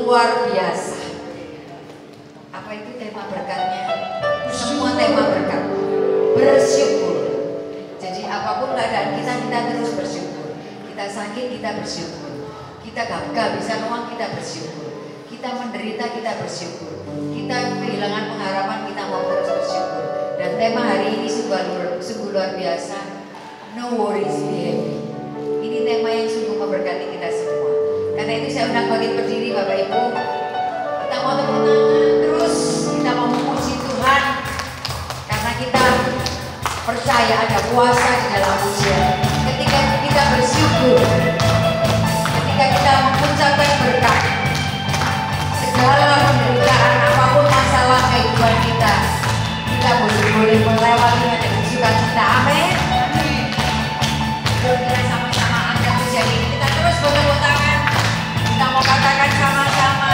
luar biasa. Apa itu tema berkatnya? Semua tema berkat. Bersyukur. Jadi apapun keadaan kita, kita terus bersyukur. Kita sakit, kita bersyukur. Kita gak bisa uang, kita bersyukur. Kita menderita, kita bersyukur. Kita kehilangan pengharapan, kita mau terus bersyukur. Dan tema hari ini sungguh luar biasa. No worries, be happy. Ini tema yang sungguh memberkati kita semua. Karena itu saya undang bagi berdiri Bapak Ibu. Kita mau tepuk tangan terus. Kita mau memuji Tuhan. Karena kita percaya ada kuasa di dalam pujian. Ketika kita bersyukur, ketika kita mengucapkan berkat, segala penderitaan apapun masalah kehidupan kita, kita boleh melewatinya dengan sukacita. Amin. Yuk kita sama-sama angkat pujian ini. Kita terus bertepuk tangan. Kita mau katakan sama-sama.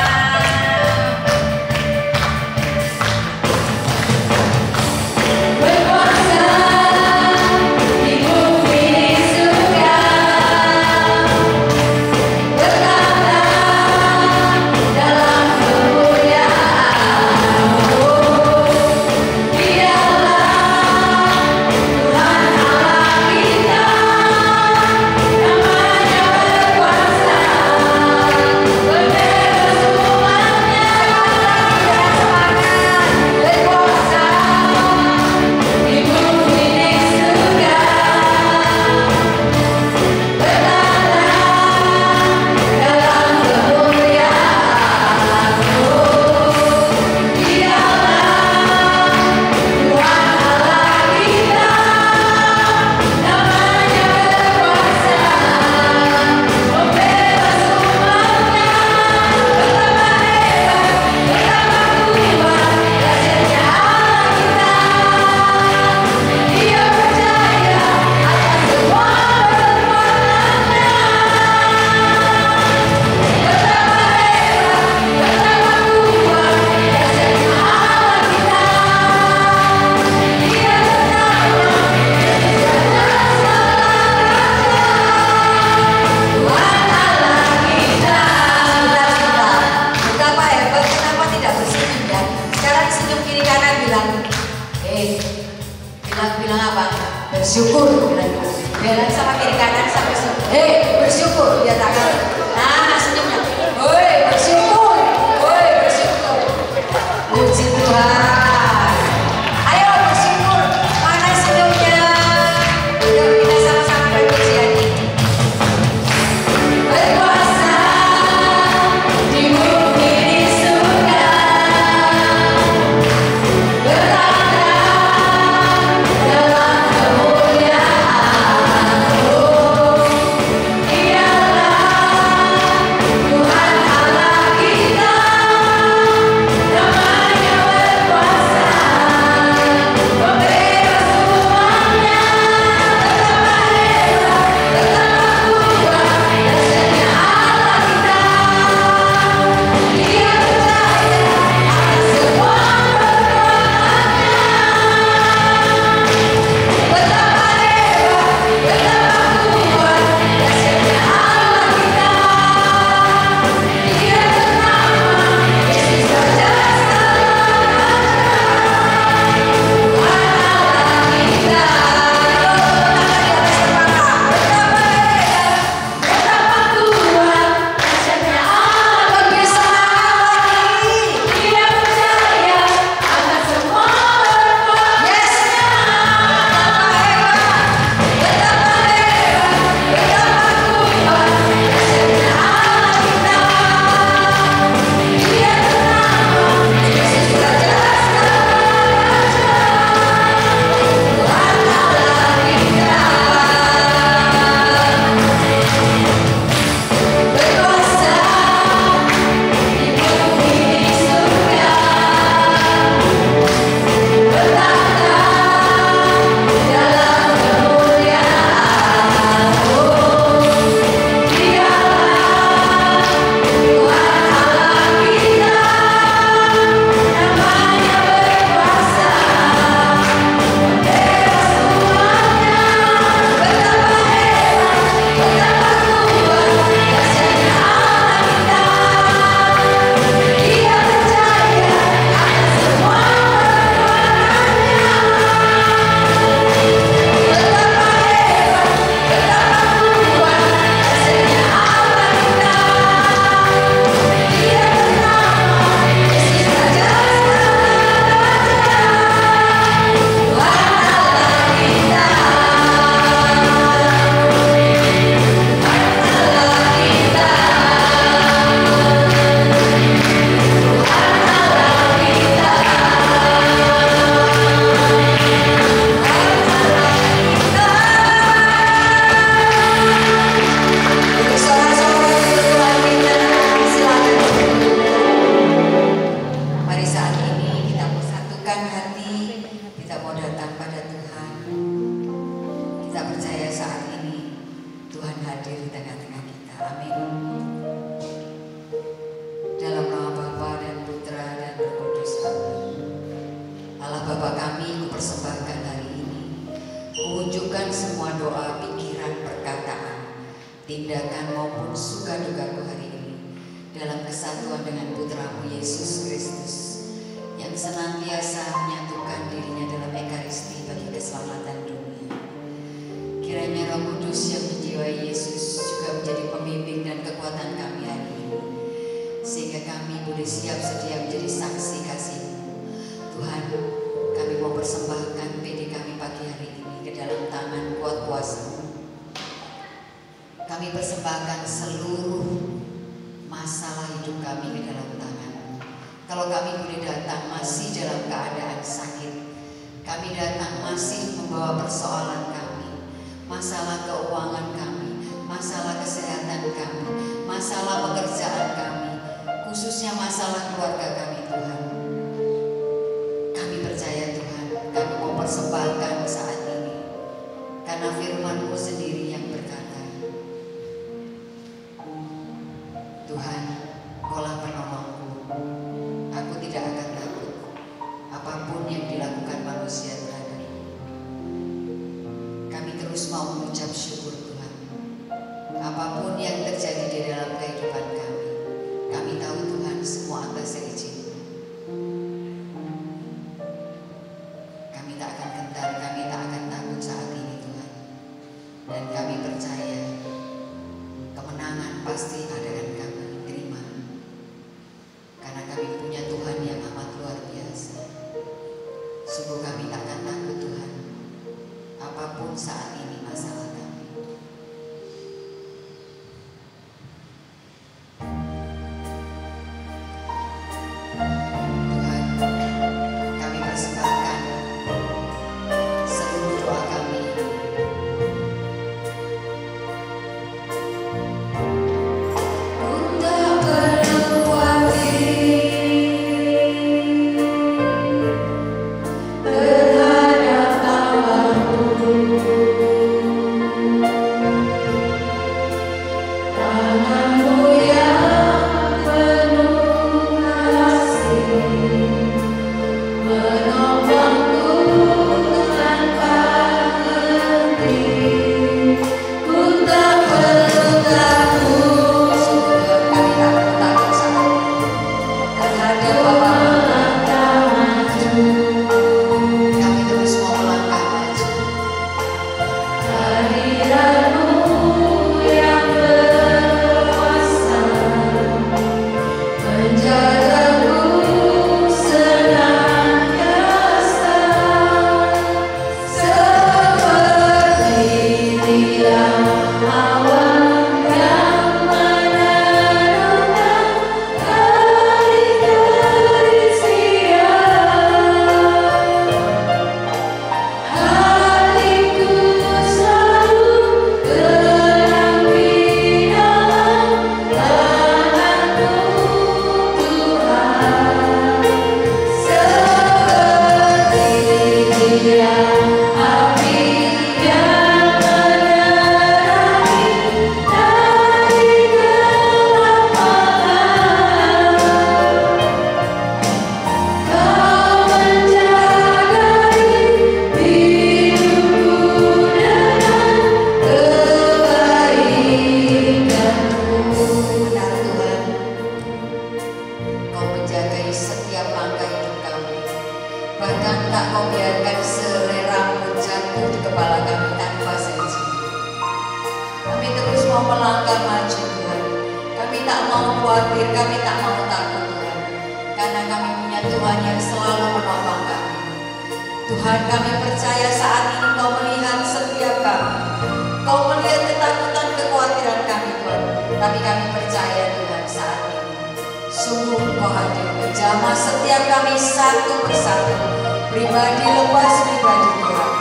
Bilang apa? Bersyukur. Bilang sama kiri kanan sampai hei bersyukur dia tangan. Nah senyumnya. Woi bersyukur. Woi bersyukur. Puji Tuhan. Ayo bersyukur. Mana senyumnya? Yuk kita sama-sama berpujian ini. Berkuasa di bumi di surga. Tuhan Allah kita, namanya berkuasa. hadir di tengah-tengah kita. Amin. Dalam nama Bapa dan Putra dan Roh Kudus. Amin. Allah Bapa kami, kupersembahkan hari ini, kuwujudkan semua doa, pikiran, perkataan, tindakan maupun suka dukaku hari ini dalam kesatuan dengan Putramu Yesus Kristus yang senantiasa menyatukan dirinya dalam Ekaristi bagi keselamatan dunia. Kiranya Roh Kudus yang menjiwai Yesus juga menjadi pembimbing dan kekuatan kami hari ini, sehingga kami boleh siap sedia menjadi saksi kasih-Mu. Tuhan, kami mau persembahkan PD kami pagi hari ini ke dalam tangan kuat kuasa-Mu. Kami persembahkan seluruh masalah hidup kami ke dalam tangan. Kalau kami boleh datang masih dalam keadaan sakit, kami datang masih membawa persoalan kami, masalah keuangan kami, masalah kesehatan kami, masalah pekerjaan kami, khususnya masalah keluarga kami, Tuhan. Kami percaya Tuhan, kami mau persembahkan saat ini, karena firman-Mu sendiri yang berkata, Tuhan, Kaulah penolongku, aku tidak akan takut apapun yang dilakukan manusia terhadapku. Kami terus mau mengucap syukur Tuhan. Apapun yang terjadi di dalam kehidupan kami tahu Tuhan semua atas izin-Mu. Kami tak akan gentar, kami tak akan takut saat ini Tuhan. Dan kami percaya kemenangan pasti ada dan kami terima. Karena kami punya Tuhan yang amat luar biasa. Sungguh kami tak akan takut Tuhan, apapun saat ini masalah kami. Tuhan, kami persembahkan seluruh doa kami. Tuhan, kami percaya saat ini Kau melihat setiap kami. Kau melihat ketakutan, kekhawatiran kami Tuhan. Tapi kami percaya Tuhan saat ini sungguh Kau hadir menjamah setiap kami satu persatu, pribadi lepas pribadi Tuhan.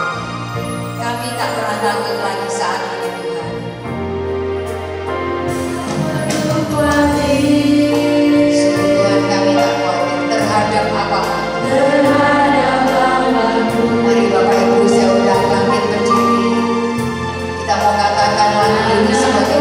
Kami tak pernah takut lagi saat ini Tuhan. Sungguh Tuhan, kami tak khawatir terhadap apapun. Mari Bapak Ibu, saya undang bangkit berdiri. Kita mau katakan lagu ini sebagai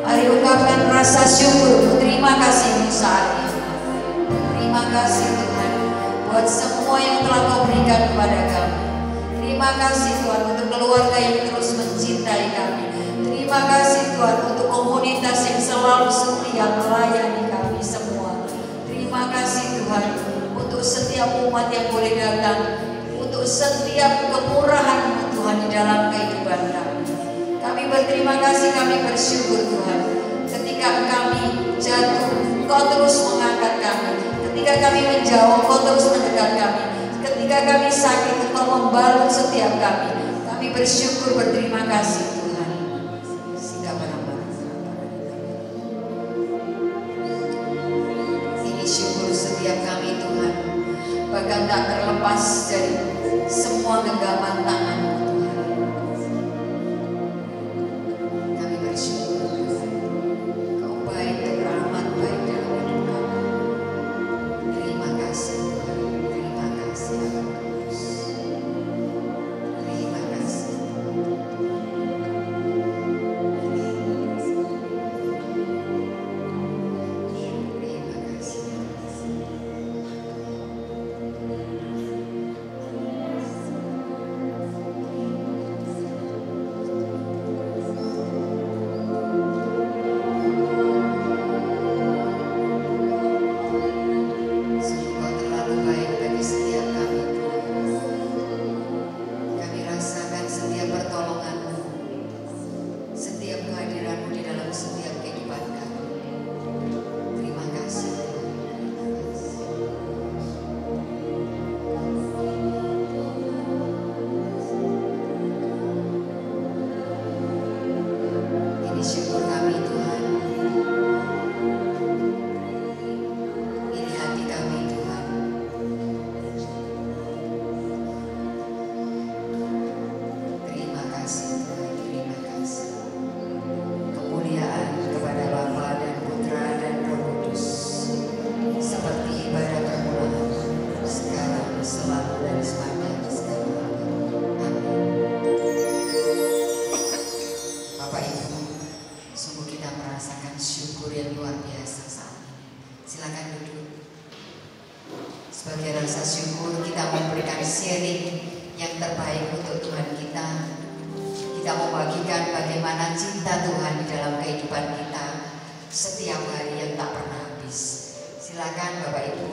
Mari ungkapkan rasa syukur. Terima kasih saat ini. Terima kasih Tuhan buat semua yang telah Kau berikan kepada kami. Terima kasih Tuhan untuk keluarga yang terus mencintai kami. Terima kasih Tuhan untuk komunitas yang selalu setia melayani kami semua. Terima kasih Tuhan untuk setiap umat yang boleh datang, untuk setiap kemurahan Tuhan di dalam kehidupan kami. Kami berterima kasih, kami bersyukur Tuhan. Ketika kami jatuh, Kau terus mengangkat kami. Ketika kami menjauh, Kau terus mendekat kami. Ketika kami sakit, Kau membalut setiap kami. Kami bersyukur, berterima kasih Tuhan. Ini syukur setiap kami Tuhan. Bahkan tak terlepas dari semua genggaman tangan Tuhan. Kami bersyukur Tuhan. Kau baik dan rahmat baik dalam hidup kami. Terima kasih Tuhan. Terima kasih Yesus. Terima kasih. Terima kasih. Sungguh Kau terlalu baik bagi setiap kami Tuhan. Kami rasakan setiap pertolongan-Mu, setiap kehadiran-Mu di dalam setiap kehidupan kami. Terima kasih Tuhan. Ini syukur kami Tuhan. Ini hati kami Tuhan. Terima kasih Tuhan. Terima kasih. Kemuliaan kepada Bapa dan Putra dan Roh Kudus, seperti ibadah permulaan, sekarang, selalu dan selamanya segala-galanya. Amin. Bapak Ibu, sungguh kita merasakan syukur yang luar biasa saat ini. Silakan duduk. Sebagai rasa syukur kita memberikan sharing yang terbaik untuk Tuhan kita. Kita membagikan bagaimana cinta Tuhan di dalam kehidupan kita setiap hari yang tak pernah habis. Silakan Bapak Ibu.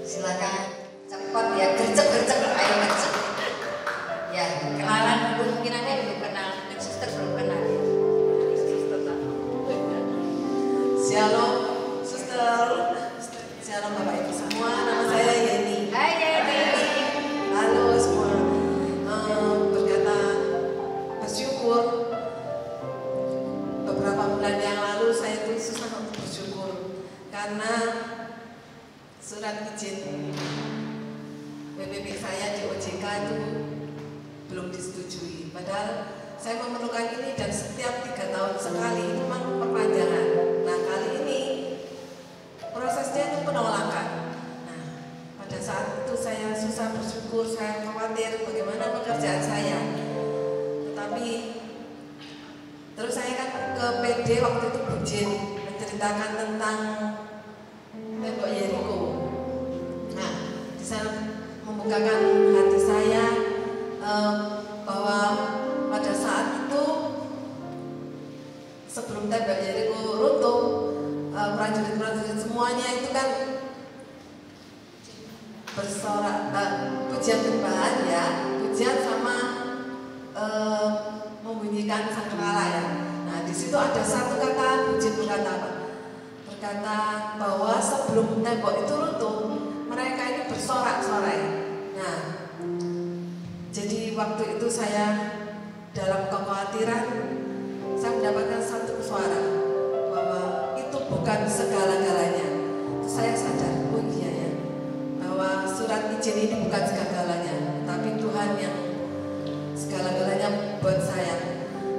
Silakan cepat ya, gercep-gercep, ayo gercep. Ya, kenalan dulu, mungkin ada yang belum kenal, dan suster belum kenal. Shalom, suster. Shalom Bapak Ibu semua. Nama saya Yeni. Hai Yeni. Halo semua. Berkata bersyukur. Beberapa bulan yang lalu saya tuh susah untuk bersyukur karena surat izin PPP saya di OJK itu belum disetujui. Padahal saya memerlukan ini dan setiap 3 tahun sekali itu memang perpanjangan. Nah kali ini prosesnya itu penolakan. Nah pada saat itu saya susah bersyukur, saya khawatir bagaimana pekerjaan saya. Tetapi terus saya kan ke PD waktu itu Bujin menceritakan tentang tembok Yeriko. Nah di sana membukakan hati saya bahwa pada saat itu sebelum tembok Yeriko runtuh, prajurit-prajurit semuanya itu kan bersorak pujian penyembahan ya, pujian sama membunyikan sangkakala ya. Nah di situ ada satu kata pujian berkata apa? Berkata bahwa sebelum tembok itu runtuh, mereka ini bersorak-sorai. Nah jadi waktu itu saya dalam kekhawatiran, saya mendapatkan satu suara bahwa itu bukan segala-galanya. Saya sadar, oh iya ya, bahwa surat izin ini bukan segala-galanya, tapi Tuhan yang segala-galanya buat saya.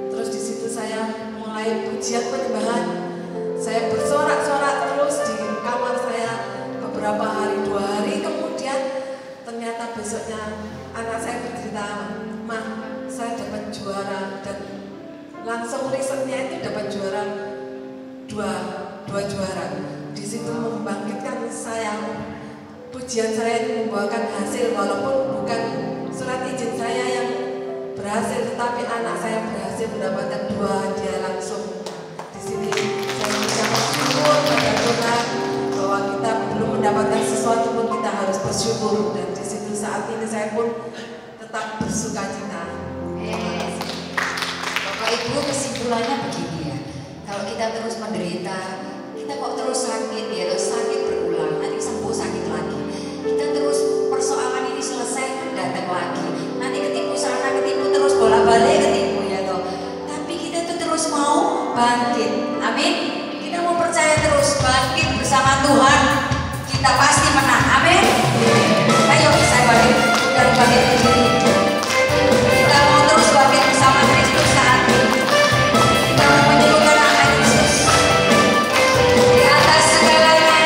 Terus di situ saya mulai pujian penyembahan. Saya bersorak-sorak terus di kamar saya beberapa hari, 2 hari kemudian ternyata besoknya anak saya bercerita, "Mah, saya dapat juara dan langsung risetnya itu dapat juara dua juara. Di situ membangkitkan saya, pujian saya itu membuahkan hasil, walaupun bukan surat izin saya yang berhasil, tetapi anak saya berhasil mendapatkan 2 hadiah langsung. Di sini saya mengucapkan syukur pada Tuhan bahwa kita belum mendapatkan sesuatu pun kita harus bersyukur, dan di situ saat ini saya pun tetap bersukacita. Bapak Ibu, kesimpulannya begini ya, kalau kita terus menderita, kita kok terus sakit ya, terus sakit berulang, nanti sembuh sakit lagi, kita terus persoalan ini selesai datang lagi, nanti ketipu sana ketipu terus bolak-balik ketipu ya toh. Tapi kita tuh terus mau bangkit, amin. Kita mau percaya terus bangkit bersama Tuhan, kita pasti menang, amin. Ayo saya bangkit, dan bangkit berdiri. Kita mau terus bangkit bersama Kristus saat ini. Kita mau menyembuhkan anak Yesus di atas segalanya.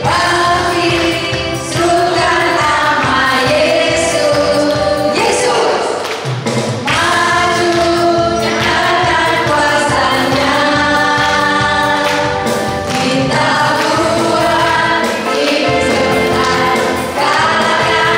Bangkitkan nama Yesus, Yesus maju nyatakan kuasanya. Kita buat hidup serta kalahkan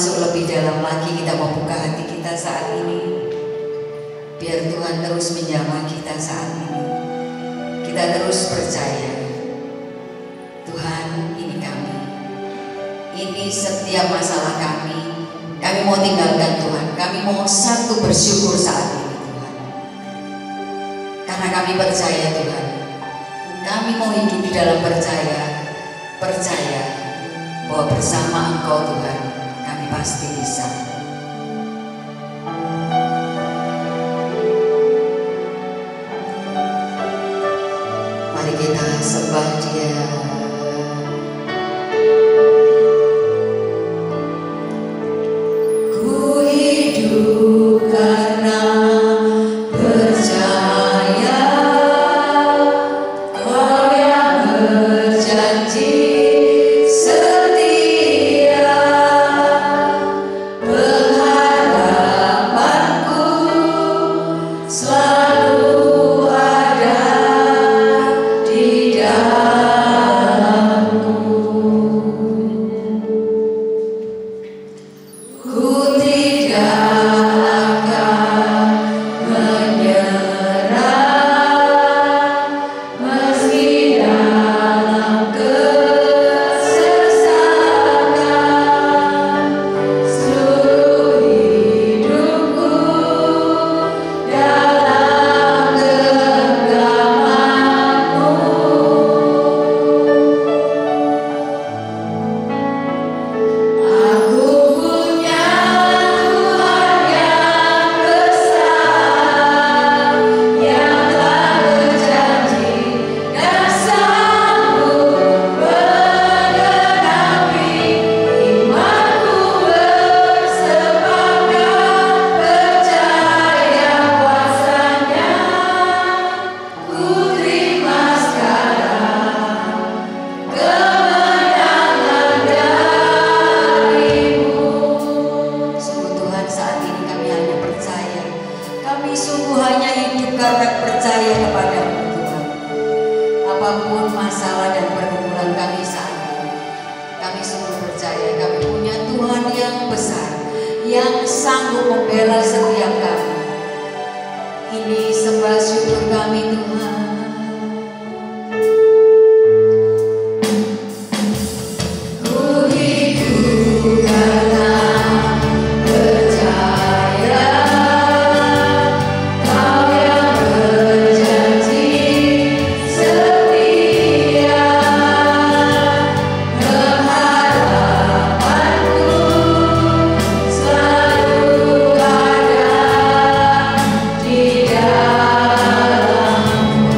masuk lebih dalam lagi, kita mau buka hati kita saat ini. Biar Tuhan terus menjamah kita saat ini. Kita terus percaya, Tuhan ini kami, ini setiap masalah kami mau tinggalkan Tuhan. Kami mau satu bersyukur saat ini Tuhan. Karena kami percaya Tuhan, kami mau hidup di dalam percaya bahwa bersama Engkau Tuhan, kami pasti bisa. Mari kita sembah Dia. Ku hidup karena percaya, Kau yang berjanji setia, pengharapanku selalu ada di dalammu. Ku tidak akan menyerah meski dalam kesesakan. Seluruh hidupku dalam genggamanmu. Aku punya Tuhan yang besar, yang telah berjanji dan sanggup menggenapi. Imanku bersepakat percaya kuasa-Nya. Ku terima sekarang kemenangan dari-Mu. Sungguh Tuhan, saat ini kami hanya percaya. Kami sungguh hanya hidup karena percaya kepada-Mu Tuhan. Apapun masalah dan pergumulan kami saat ini, kami sungguh percaya kami punya Tuhan yang besar, yang sanggup membela setiap kami. Ini sembah syukur kami Tuhan. Ku hidup karena percaya, Kau yang berjanji setia, pengharapanku selalu ada di dalammu.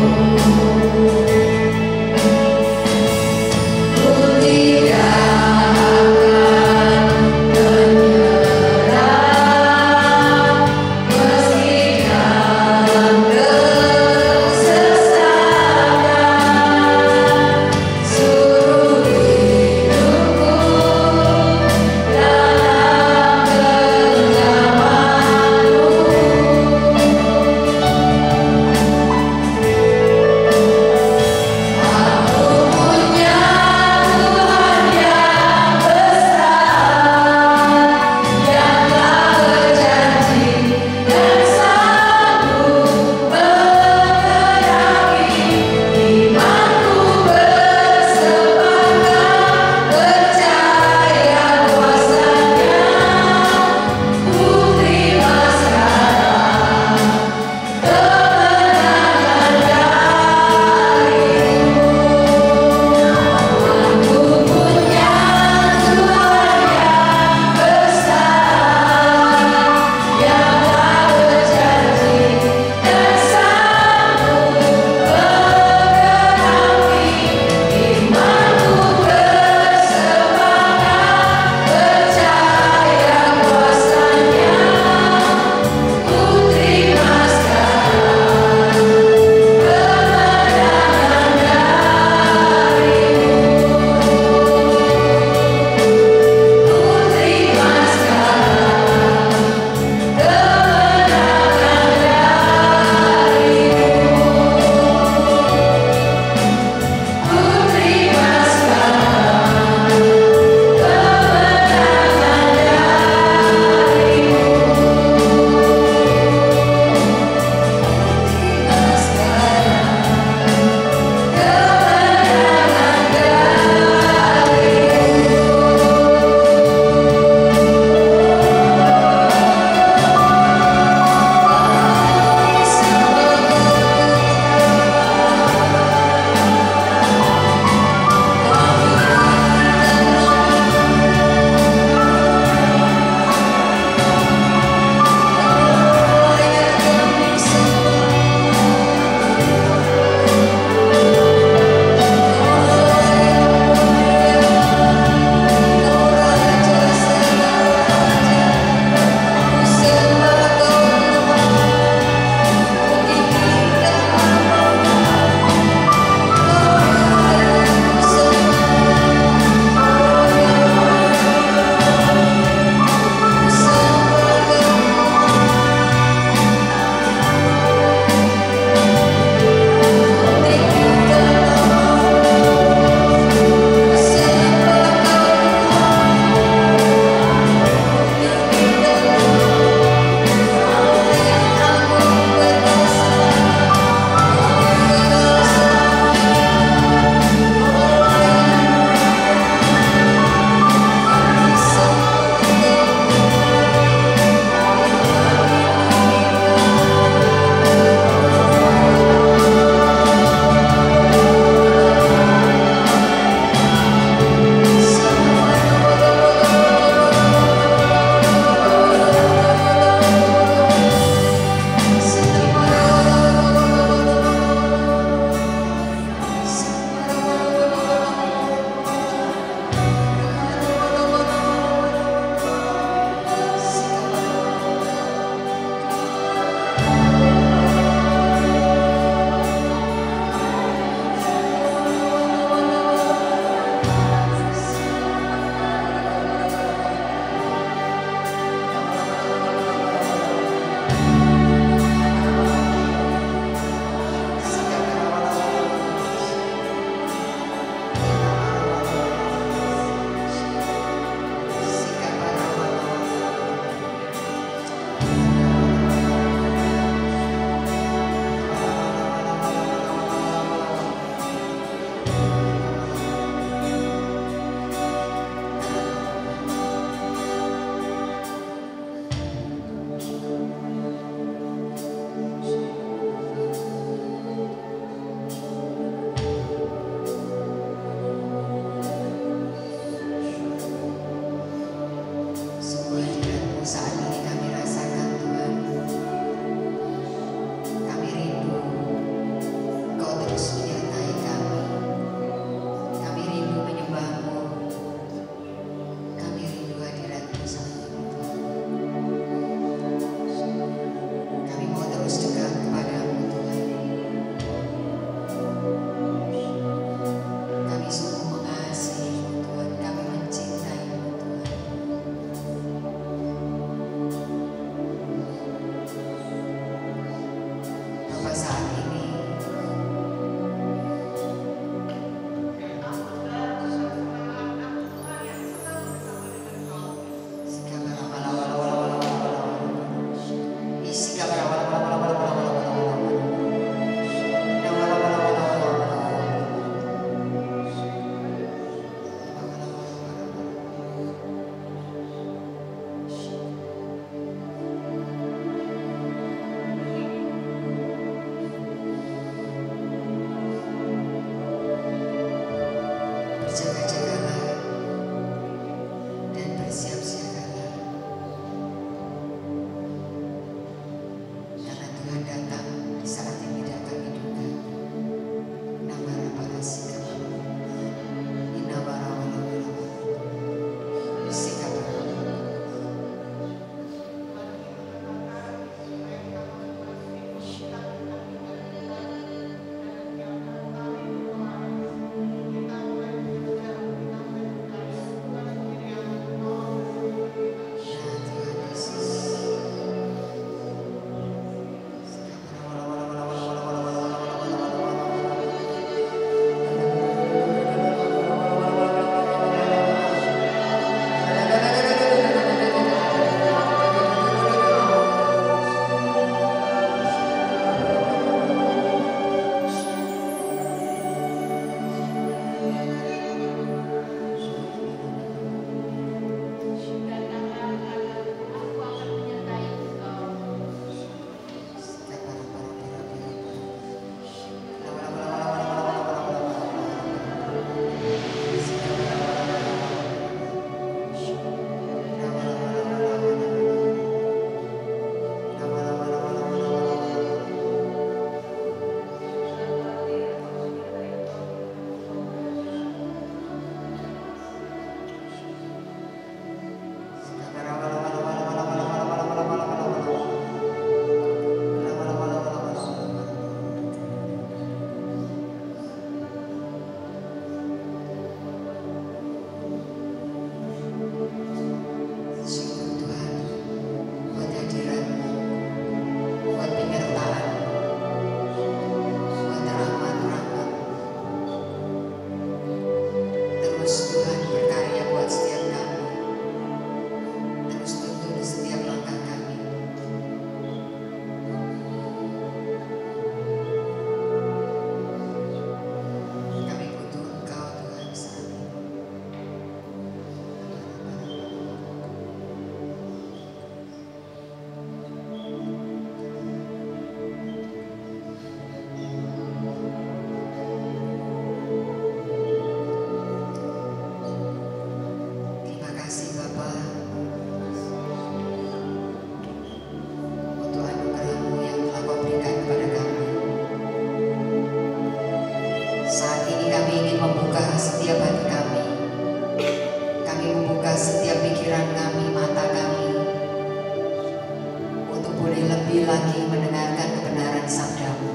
lagi mendengarkan kebenaran sabda-Mu.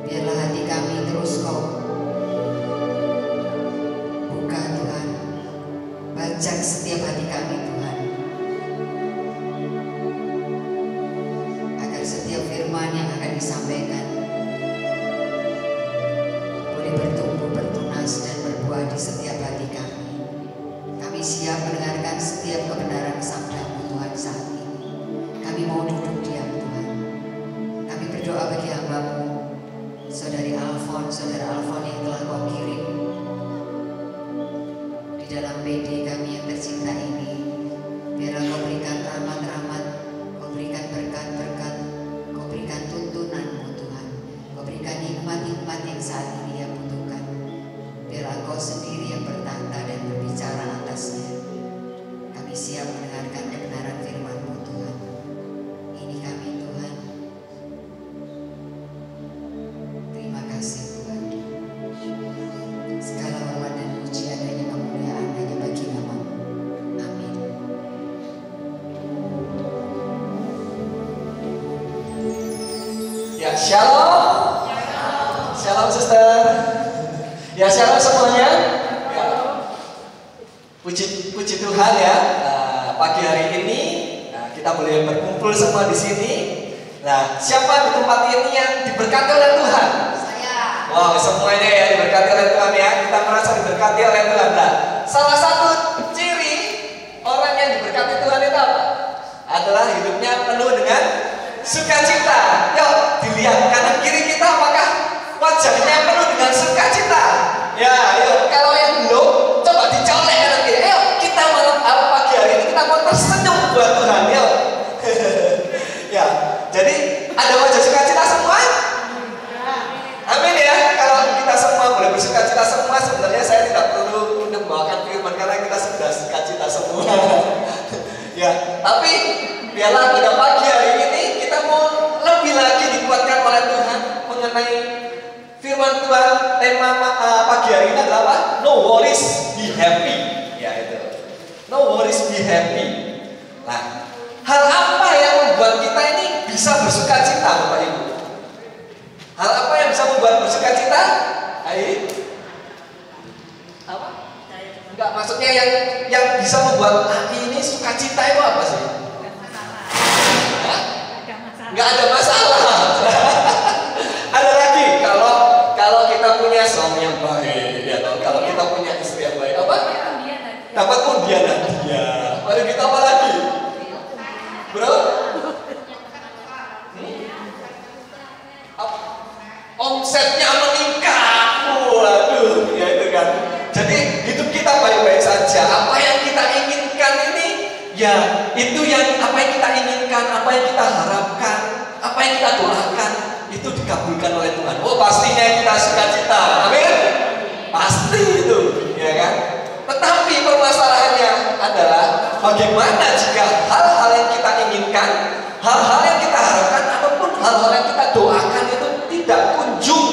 Biarlah hati kami terus Kau buka Tuhan, bajak setiap hati kami Tuhan, agar setiap firman yang akan disampaikan boleh bertumbuh, bertunas dan berbuah di setiap hati kami. Kami siap mendengarkan setiap kebenaran sabda-Mu Tuhan saat ini. Kami mau duduk diam Tuhan. Kami berdoa bagi hamba-Mu, Saudara Alfon yang telah Kau kirim di dalam PD kami yang tercinta ini. Biarlah Kau berikan rahmat-rahmat, Kau berikan berkat-berkat, Kau berikan tuntunan-Mu Tuhan, Kau berikan hikmat-hikmat yang saat ini ia butuhkan. Biarlah Kau sendiri yang bertata dan berbicara atasnya. Kami siap mendengarkan kebenaran firman-Mu Tuhan. Ini kami Tuhan. Terima kasih Tuhan. Segala hormat dan pujian dan kemuliaan hanya bagi nama-Mu. Amin. Ya, shalom. Shalom sister. Ya, shalom semuanya. Ya. Puji Tuhan ya. Pagi hari ini kita boleh berkumpul semua di sini. Nah, siapa di tempat ini yang diberkati oleh Tuhan? Saya. Wow, semuanya ya diberkati oleh Tuhan ya. Kita merasa diberkati oleh Tuhan. Nah, salah satu ciri orang yang diberkati Tuhan itu apa? Adalah hidupnya penuh dengan sukacita. Yuk dilihat kanan kiri kita, apakah wajahnya penuh dengan sukacita? Ya, yuk kalau yang belum coba dicolek kanan kiri. Yuk kita malam pagi hari ini kita mau tersenyum buat Tuhan. Yuk. Ya, jadi ada wajah sukacita semua? Amin ya. Kalau kita semua boleh bersukacita semua, sebenarnya saya tidak perlu membawakan firman karena kita sudah sukacita semua. Ya, tapi biarlah pada pagi hari ini kita mau lebih lagi dikuatkan oleh Tuhan mengenai firman Tuhan. Tema pagi hari ini adalah apa? No worries, be happy. Ya itu. No worries, be happy. Nah, hal apa yang membuat kita ini bisa bersukacita, Bapak Ibu? Hal apa yang bisa membuat bersukacita? Ayo. Apa? Enggak, maksudnya yang bisa membuat ini sukacita itu apa sih? Nggak ada masalah. Ada lagi kalau kita punya suami yang baik, ya, kalau kita punya istri yang baik, apa? Dapat undian hadiah. Baru kita apa lagi? Bro? Omsetnya meningkat. Waduh, ya itu kan. Jadi hidup kita baik-baik saja. Apa yang kita inginkan ini, ya itu yang apa yang kita inginkan, apa yang kita harapkan, apa yang kita doakan itu dikabulkan oleh Tuhan. Oh pastinya kita sukacita, amin. Pasti itu, ya kan. Tetapi permasalahannya adalah bagaimana jika hal-hal yang kita inginkan, hal-hal yang kita harapkan ataupun hal-hal yang kita doakan itu tidak kunjung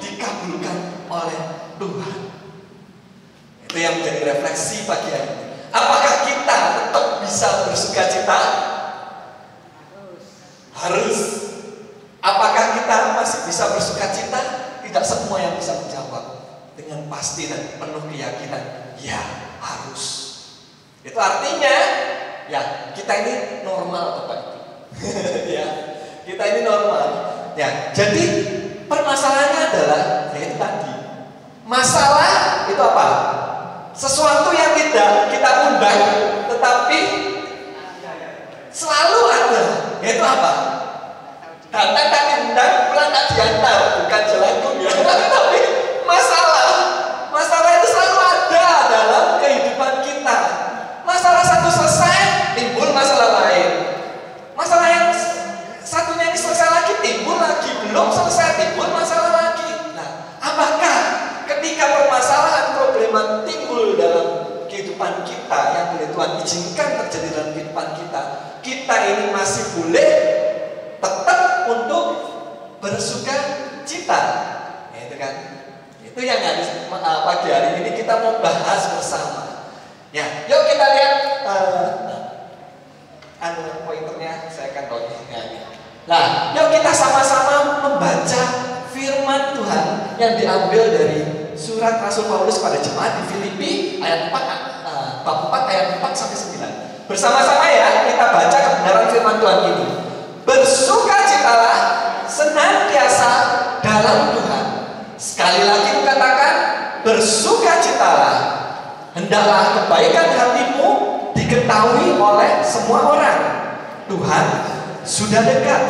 dikabulkan oleh Tuhan. Itu yang menjadi refleksi pagi hari ini. Apakah kita tetap bisa bersukacita? Harus. Apakah kita masih bisa bersukacita? Tidak semua yang bisa menjawab dengan pasti dan penuh keyakinan. Ya, harus. Itu artinya, ya kita ini normal, Bapak Ibu. Ya, kita ini normal. Ya, jadi permasalahannya adalah itu tadi. Masalah itu apa? Sesuatu yang tidak kita undang, tetapi selalu ada. Yaitu apa? Datang tak diundang, pulang tak diantar. Bukan jalanku ya. Tapi masalah itu selalu ada dalam kehidupan kita. Masalah satu selesai, timbul masalah lain. Masalah yang satunya ini selesai lagi, timbul lagi. Belum selesai, timbul masalah lagi. Nah, apakah ketika permasalahan problema timbul dalam kehidupan kita yang boleh Tuhan izinkan terjadi dalam kehidupan kita, kita ini masih boleh tetap untuk bersuka cita, ya, itu kan? Itu yang harus pagi hari ini kita mau bahas bersama. Ya, yuk kita lihat pointer saya akan tahu. Nah, yuk kita sama-sama membaca firman Tuhan yang diambil dari surat Rasul Paulus pada jemaat di Filipi ayat 4, bab 4 ayat 4 sampai 9. Bersama-sama ya kita baca kebenaran firman Tuhan ini. Bersukacitalah senantiasa dalam Tuhan. Sekali lagi kukatakan, bersukacitalah. Hendaklah kebaikan hatimu diketahui oleh semua orang. Tuhan sudah dekat.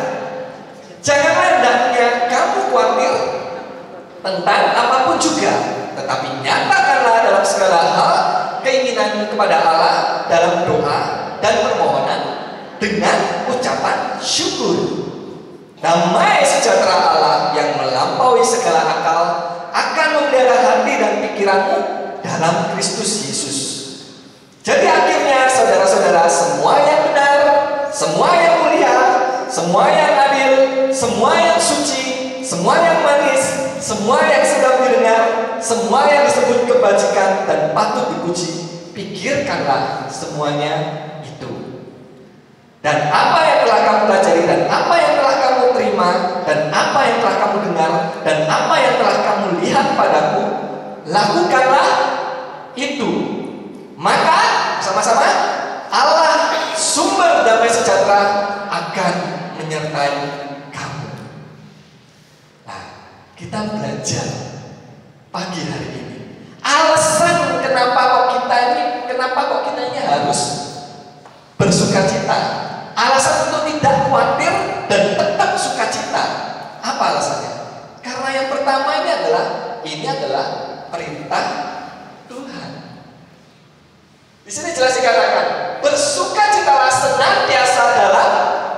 Janganlah hendaknya kamu khawatir tentang apapun juga, tetapi nyatakanlah dalam segala hal keinginan kepada Allah dalam doa dan permohonan dengan ucapan syukur. Damai sejahtera Allah yang melampaui segala akal akan memelihara hati dan pikiranmu dalam Kristus Yesus. Jadi akhirnya saudara-saudara, semua yang benar, semua yang mulia, semua yang adil, semua yang suci, semua yang manis, semua yang sedap didengar, semua yang disebut kebajikan dan patut dipuji, pikirkanlah semuanya itu. Dan apa yang telah kamu pelajari, dan apa yang telah kamu terima, dan apa yang telah kamu dengar, dan apa yang telah kamu lihat padaku, lakukanlah itu. Maka sama-sama Allah sumber damai sejahtera akan menyertai kamu. Nah, kita belajar pagi hari ini alasan kenapa kok kita ini harus bersukacita. Alasan untuk tidak khawatir dan tetap sukacita. Apa alasannya? Karena yang pertama ini adalah perintah Tuhan. Di sini jelas dikatakan, bersukacitalah senantiasa dalam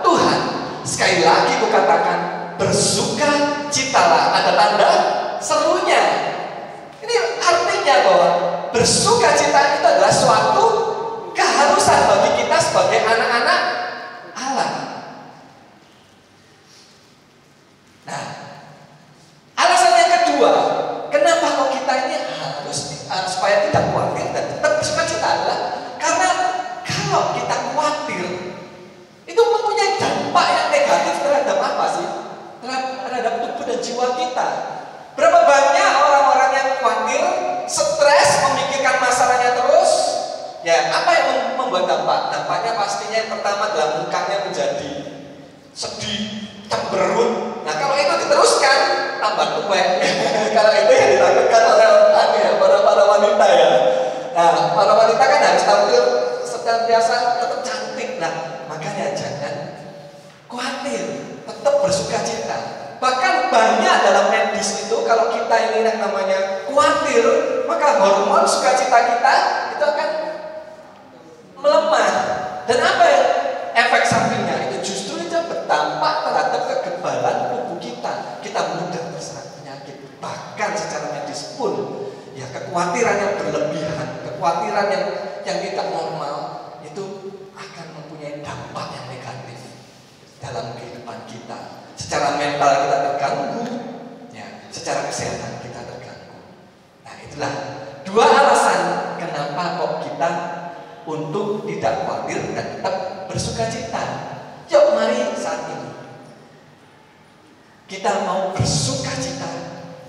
Tuhan. Sekali lagi kukatakan, bersukacitalah, ada tanda serunya. Ini artinya bahwa bersukacita itu adalah suatu keharusan bagi kita sebagai anak-anak Allah. Nah, alasan yang kedua, kenapa kok kita ini harus supaya tidak khawatir dan tetap bersukacita adalah karena kalau kita khawatir itu mempunyai dampak yang negatif terhadap apa sih? Terhadap tubuh dan jiwa kita. Berapa banyak orang-orang yang khawatir, stres, memikirkan masalahnya terus? Ya, apa yang membuat dampak? Dampaknya pastinya yang pertama adalah mukanya menjadi sedih, cemberut. Nah, kalau itu diteruskan, tambah tuwek. Kalau itu yang dilakukan oleh para wanita ya. Nah, para wanita kan harus tampil senantiasa tetap cantik. Nah, makanya jangan khawatir, tetap bersukacita. Bahkan banyak dalam medis itu kalau kita ini yang namanya khawatir, maka hormon sukacita kita itu akan melemah. Dan apa yang efek sampingnya? Itu justru itu berdampak terhadap kekebalan tubuh kita. Kita mudah terserang penyakit. Bahkan secara medis pun, ya kekhawatiran yang berlebihan, kekhawatiran yang tidak normal itu akan mempunyai dampak yang negatif dalam kehidupan kita. Secara mental kita terganggu, ya, secara kesehatan kita terganggu. Nah, itulah dua alasan kenapa kok kita untuk tidak khawatir dan tetap bersukacita. Yuk mari saat ini kita mau bersukacita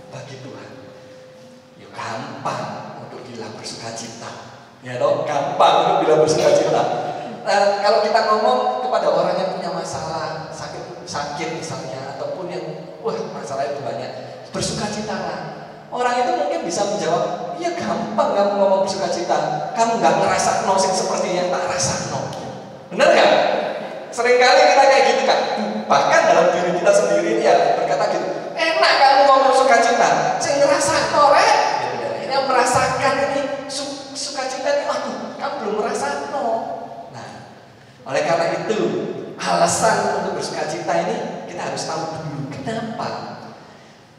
bagi Tuhan. Yuk gampang untuk bilang bersukacita. Ya dong, gampang untuk bilang bersukacita. Kalau kita ngomong kepada orang yang punya masalah, sakit misalnya, ataupun yang masalah itu banyak, bersukacitalah. Orang itu mungkin bisa menjawab, iya gampang kamu ngomong bersukacita, kamu nggak ngerasa no seperti yang tak rasa no. Benar nggak? Seringkali kita kayak gitu kan. Bahkan dalam diri kita sendiri ya berkata gitu, enak kamu ngomong sukacita, saya ngerasa no ini yang merasakan ini sukacita ini, kamu belum merasa no. Nah, oleh karena itu alasan untuk bersukacita ini kita harus tahu dulu kenapa.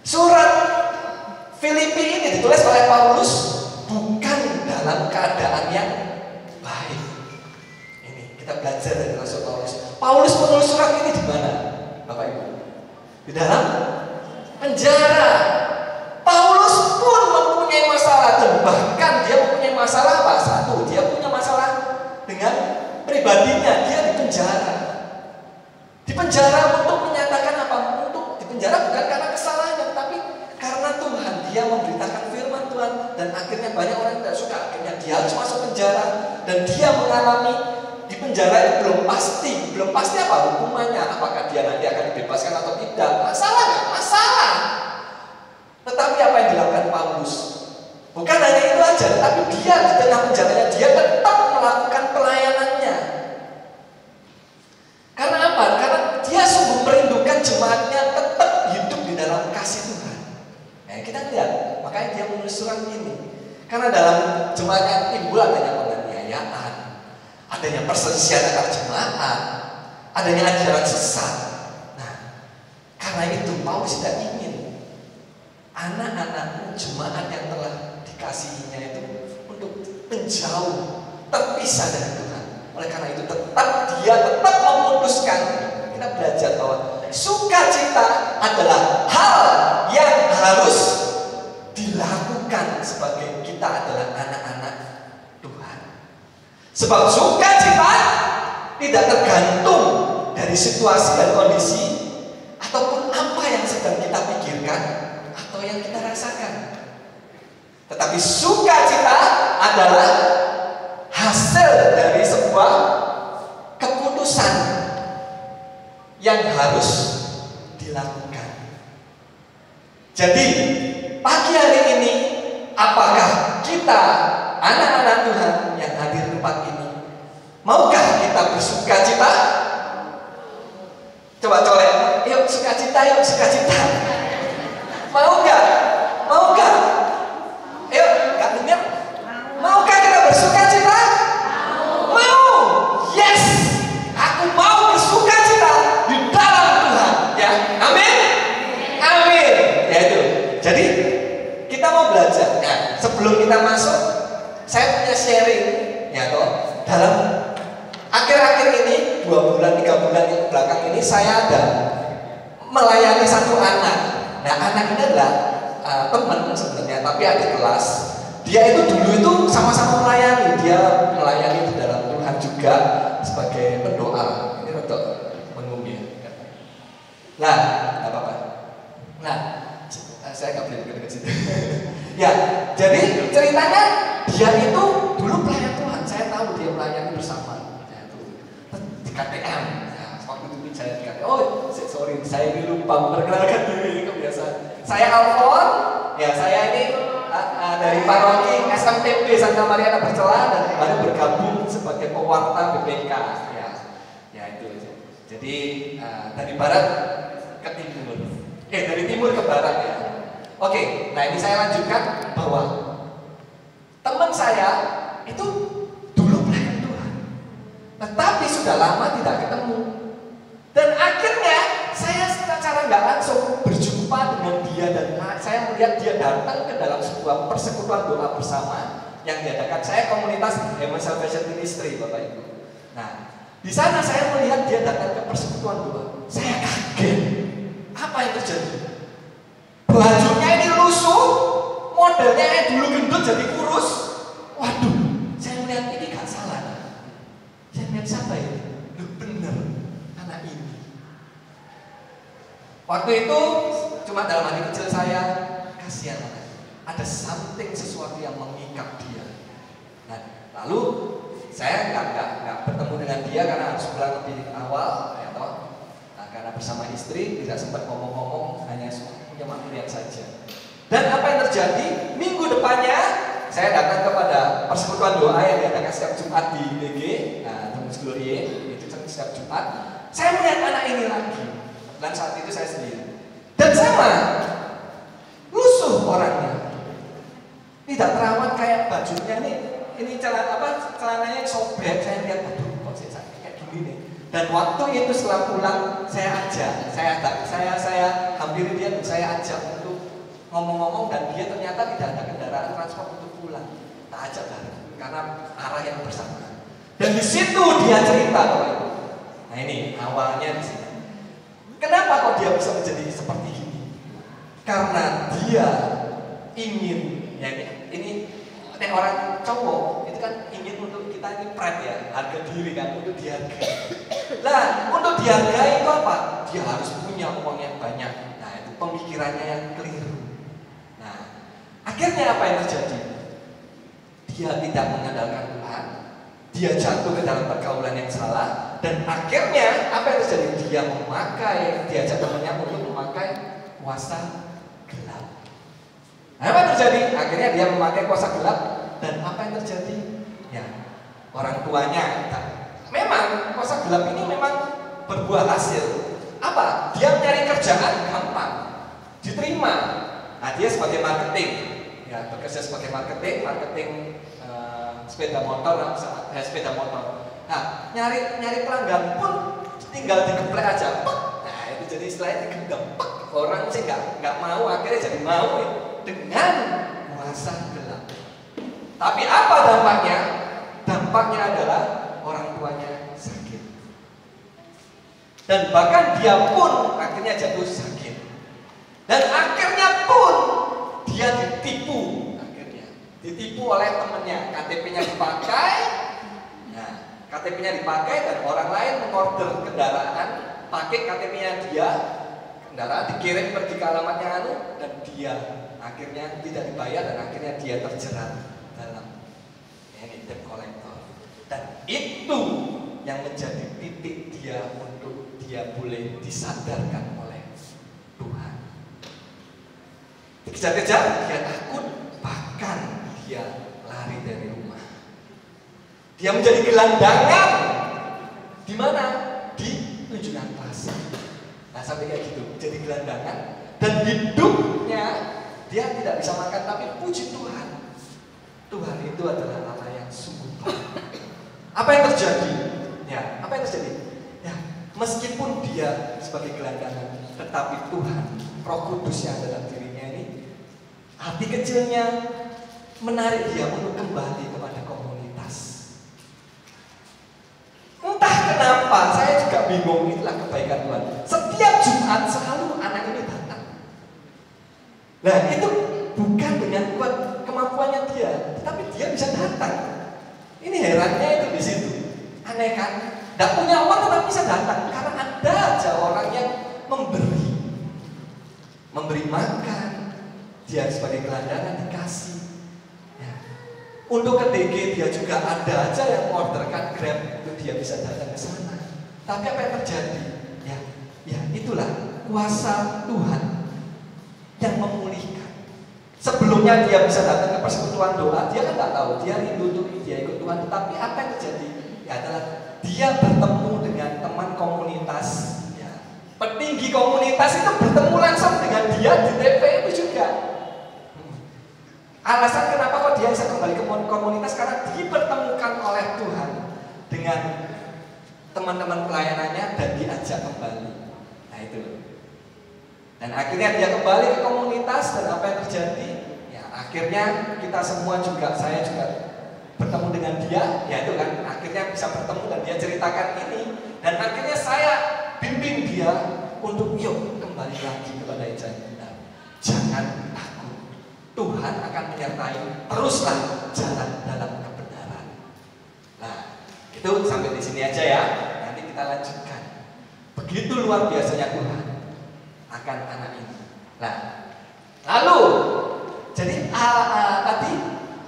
Surat Filipi ini ditulis oleh Paulus bukan dalam keadaan yang baik. Ini kita belajar dari Rasul Paulus. Paulus menulis surat ini di mana, Bapak Ibu? Di dalam penjara. Paulus pun mempunyai masalah, dan bahkan dia mempunyai masalah apa? Satu, dia punya masalah dengan pribadinya, dia di penjara. Dipenjara untuk menyatakan apa? Untuk dipenjara bukan karena kesalahannya, tapi karena Tuhan. Dia memberitakan firman Tuhan, dan akhirnya banyak orang yang tidak suka. Akhirnya dia harus masuk penjara, dan dia mengalami di penjara itu belum pasti apa hukumannya, apakah dia nanti akan dibebaskan atau tidak. Masalah nggak? Masalah. Tetapi apa yang dilakukan Paulus? Bukan hanya itu aja, tapi dia di tengah penjaranya dia tetap melakukan pelayanannya. Karena apa? Karena dia sungguh merindukan jemaatnya tetap hidup di dalam kasih Tuhan. Nah, kita lihat, makanya dia menulis surat ini. Karena dalam jemaatnya timbul adanya penganiayaan, adanya perselisihan antar jemaat, adanya ajaran sesat. Nah, karena itu Paulus tidak ingin anak-anak jemaat yang telah dikasihinya itu untuk menjauh, terpisah dari Tuhan. Oleh karena itu dia tetap memutuskan. Kita belajar bahwa sukacita adalah hal yang harus dilakukan sebagai kita adalah anak-anak Tuhan. Sebab sukacita tidak tergantung dari situasi dan kondisi ataupun apa yang sedang kita pikirkan atau yang kita rasakan. Tetapi sukacita adalah hasil dari sebuah keputusan yang harus dilakukan. Jadi pagi hari ini, apakah kita anak-anak Tuhan yang hadir di tempat ini, maukah kita bersukacita? Coba colek, yuk sukacita, yuk sukacita. Mau nggak? Mau nggak? Ayo, nggak dengar? Maukah kita bersukacita? Mau. Yes, aku mau bersukacita di dalam Tuhan. Ya, amin. Amin. Ya itu. Jadi kita mau belajar. Nah, sebelum kita masuk, saya punya sharing, ya toh. Dalam akhir-akhir ini 2 bulan 3 bulan yang belakang ini saya ada melayani satu anak. Nah, anak ini adalah teman sebenarnya, tapi adik kelas. Dia itu dulu itu sama-sama melayani. Dia melayani di dalam Tuhan juga sebagai pendoa. Ini untuk mengumum. Nah, nggak apa-apa. Nah, saya nggak boleh dekat-dekat situ. Ya, jadi ceritanya dia itu dulu pelayan Tuhan. Saya tahu dia melayani bersama. Ya, itu di KTM. Ya, waktu itu saya di KTM. Oh, sorry, saya ini lupa memperkenalkan diri. Kebiasaan. Saya Alfon. Ya, saya ini dari paroki SMTP Santa Maria Bercela dan baru bergabung sebagai pewarta BPK. Ya itu. Jadi dari barat ke timur. Dari timur ke barat ya. Oke, nah ini saya lanjutkan bahwa teman saya itu dulu pelayan Tuhan, tetapi sudah lama tidak ketemu. Dan akhirnya saya secara nggak langsung berjumpa dengan dia dan saya melihat dia datang ke dalam sebuah persekutuan doa bersama yang diadakan. Saya komunitas Human Salvation Ministry, Bapak Ibu. Nah, di sana saya melihat dia datang ke persekutuan doa. Saya kaget. Apa yang terjadi? Bajunya ini lusuh, modelnya yang dulu gendut jadi kurus. Waduh, saya melihat ini gak salah. Saya melihat siapa ini? Loh, bener, anak ini. Waktu itu cuma dalam hati kecil saya, kasihan anak. Ada sesuatu yang mengikat dia. Nah, lalu saya nggak bertemu dengan dia karena harus pulang lebih awal, ya toh. Nah, karena bersama istri tidak sempat ngomong-ngomong, hanya cuma melihat saja. Dan apa yang terjadi? Minggu depannya saya datang kepada persekutuan doa yang diadakan setiap Jumat di DG, nah Tembus Glorie, itu setiap Jumat. Saya melihat anak ini lagi. Dan saat itu saya sendiri. Dan sama, lusuh orangnya. Tidak terawat kayak bajunya nih. Ini celananya sobek. Saya lihat, aduh kok saya kayak gini nih. Dan waktu itu setelah pulang saya ajak, saya hampiri dia dan saya ajak untuk ngomong-ngomong, dan dia ternyata tidak ada kendaraan transport untuk pulang. Tak ajak bareng karena arah yang bersamaan. Dan di situ dia cerita, Bapak Ibu. Nah ini awalnya di sini. Kenapa kok dia bisa menjadi seperti ini? Karena dia ingin, ya ini orang cowok itu kan ingin untuk kita kita ini pride ya, harga diri kan, untuk dihargai. Nah, untuk dihargai itu apa? Dia harus punya uang yang banyak. Nah, itu pemikirannya yang keliru. Nah, akhirnya apa yang terjadi? Dia tidak mengandalkan Tuhan, dia jatuh ke dalam pergaulan yang salah, dan akhirnya apa yang terjadi? Dia diajak temannya untuk memakai kuasa gelap. Nah, apa yang terjadi? Akhirnya dia memakai kuasa gelap, dan apa yang terjadi? Ya, orang tuanya memang kuasa gelap ini memang berbuah hasil. Apa? Dia nyari kerjaan gampang, diterima. Nah, dia sebagai marketing, ya bekerja sebagai marketing sepeda motor, sepeda motor. Nah, nyari pelanggan pun tinggal digeplek aja. Nah, itu jadi istilahnya digendam. Orang sih nggak mau, akhirnya jadi mau dengan kuasa gelap. Tapi apa dampaknya? Dampaknya adalah orang tuanya sakit. Dan bahkan dia pun akhirnya jatuh sakit. Dan akhirnya pun dia ditipu. Ditipu oleh temennya, KTP-nya dipakai. Nah, KTP-nya dipakai dan orang lain mengorder kendaraan, pakai KTP-nya dia, kendaraan dikirim pergi ke alamatnya dan dia akhirnya tidak dibayar dan akhirnya dia terjerat dalam debt collector. Dan itu yang menjadi titik dia untuk dia boleh disadarkan oleh Tuhan. Dikejar-kejar, dia takut, bahkan dia lari dari rumah. Dia menjadi gelandangan. Di mana? Di tunjungan plaza. Nah, sampai kayak gitu, jadi gelandangan. Dan hidupnya dia tidak bisa makan, tapi puji Tuhan, Tuhan itu adalah Allah yang sungguh baik. Apa yang terjadi? Ya, apa yang terjadi? Ya, meskipun dia sebagai gelandangan, tetapi Tuhan, Roh Kudus yang ada dalam dirinya ini, hati kecilnya menarik dia untuk kembali kepada komunitas. Entah kenapa, saya juga bingung, itulah kebaikan Tuhan. Setiap Jumat selalu anak ini datang. Nah, itu bukan dengan kemampuannya dia, tapi dia bisa datang. Ini herannya itu di situ. Aneh kan? Tidak punya uang tetapi bisa datang karena ada aja orang yang memberi makan. Dia sebagai gelandangan dikasih. Untuk ke DG dia juga ada aja yang orderkan Grab untuk dia bisa datang ke sana. Tapi apa yang terjadi? Ya itulah kuasa Tuhan yang memulihkan. Sebelumnya dia bisa datang ke persekutuan doa, dia kan nggak tahu, dia rindu untuk dia ikut Tuhan. Tapi apa yang terjadi? Ya adalah dia bertemu dengan teman komunitas. Ya, petinggi komunitas itu bertemu langsung dengan dia di TP itu juga. Alasan kenapa kok dia bisa kembali ke komunitas karena dipertemukan oleh Tuhan dengan teman-teman pelayanannya dan diajak kembali. Nah itu. Dan akhirnya dia kembali ke komunitas dan apa yang terjadi? Ya akhirnya kita semua juga, saya juga bertemu dengan dia. Ya itu kan akhirnya bisa bertemu dan dia ceritakan ini. Dan akhirnya saya bimbing dia untuk yuk kembali lagi kepada Injil. Jangan takut. Tuhan akan menyertai, teruslah jalan dalam kebenaran. Nah, itu sampai di sini aja ya. Nanti kita lanjutkan. Begitu luar biasanya Tuhan akan anak ini. Nah, lalu jadi tadi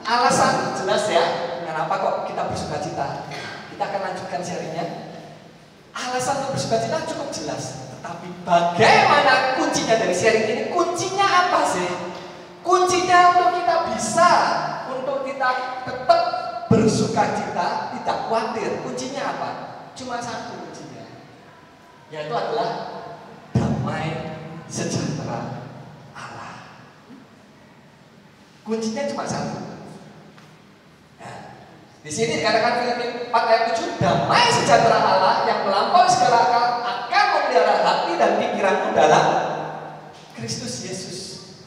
alasan jelas ya. Kenapa kok kita bersukacita? Kita akan lanjutkan sharingnya. Alasan untuk bersukacita cukup jelas. Tetapi bagaimana kuncinya dari sharing ini? Kuncinya apa sih? Kuncinya untuk kita bisa, untuk kita tetap bersukacita, tidak khawatir. Kuncinya apa? Cuma satu kuncinya, yaitu adalah damai sejahtera Allah. Kuncinya cuma satu. Nah, di sini dikatakan Filipi 4 ayat 7, damai sejahtera Allah yang melampaui segala akal akan memelihara hati dan pikiranmu dalam Kristus Yesus.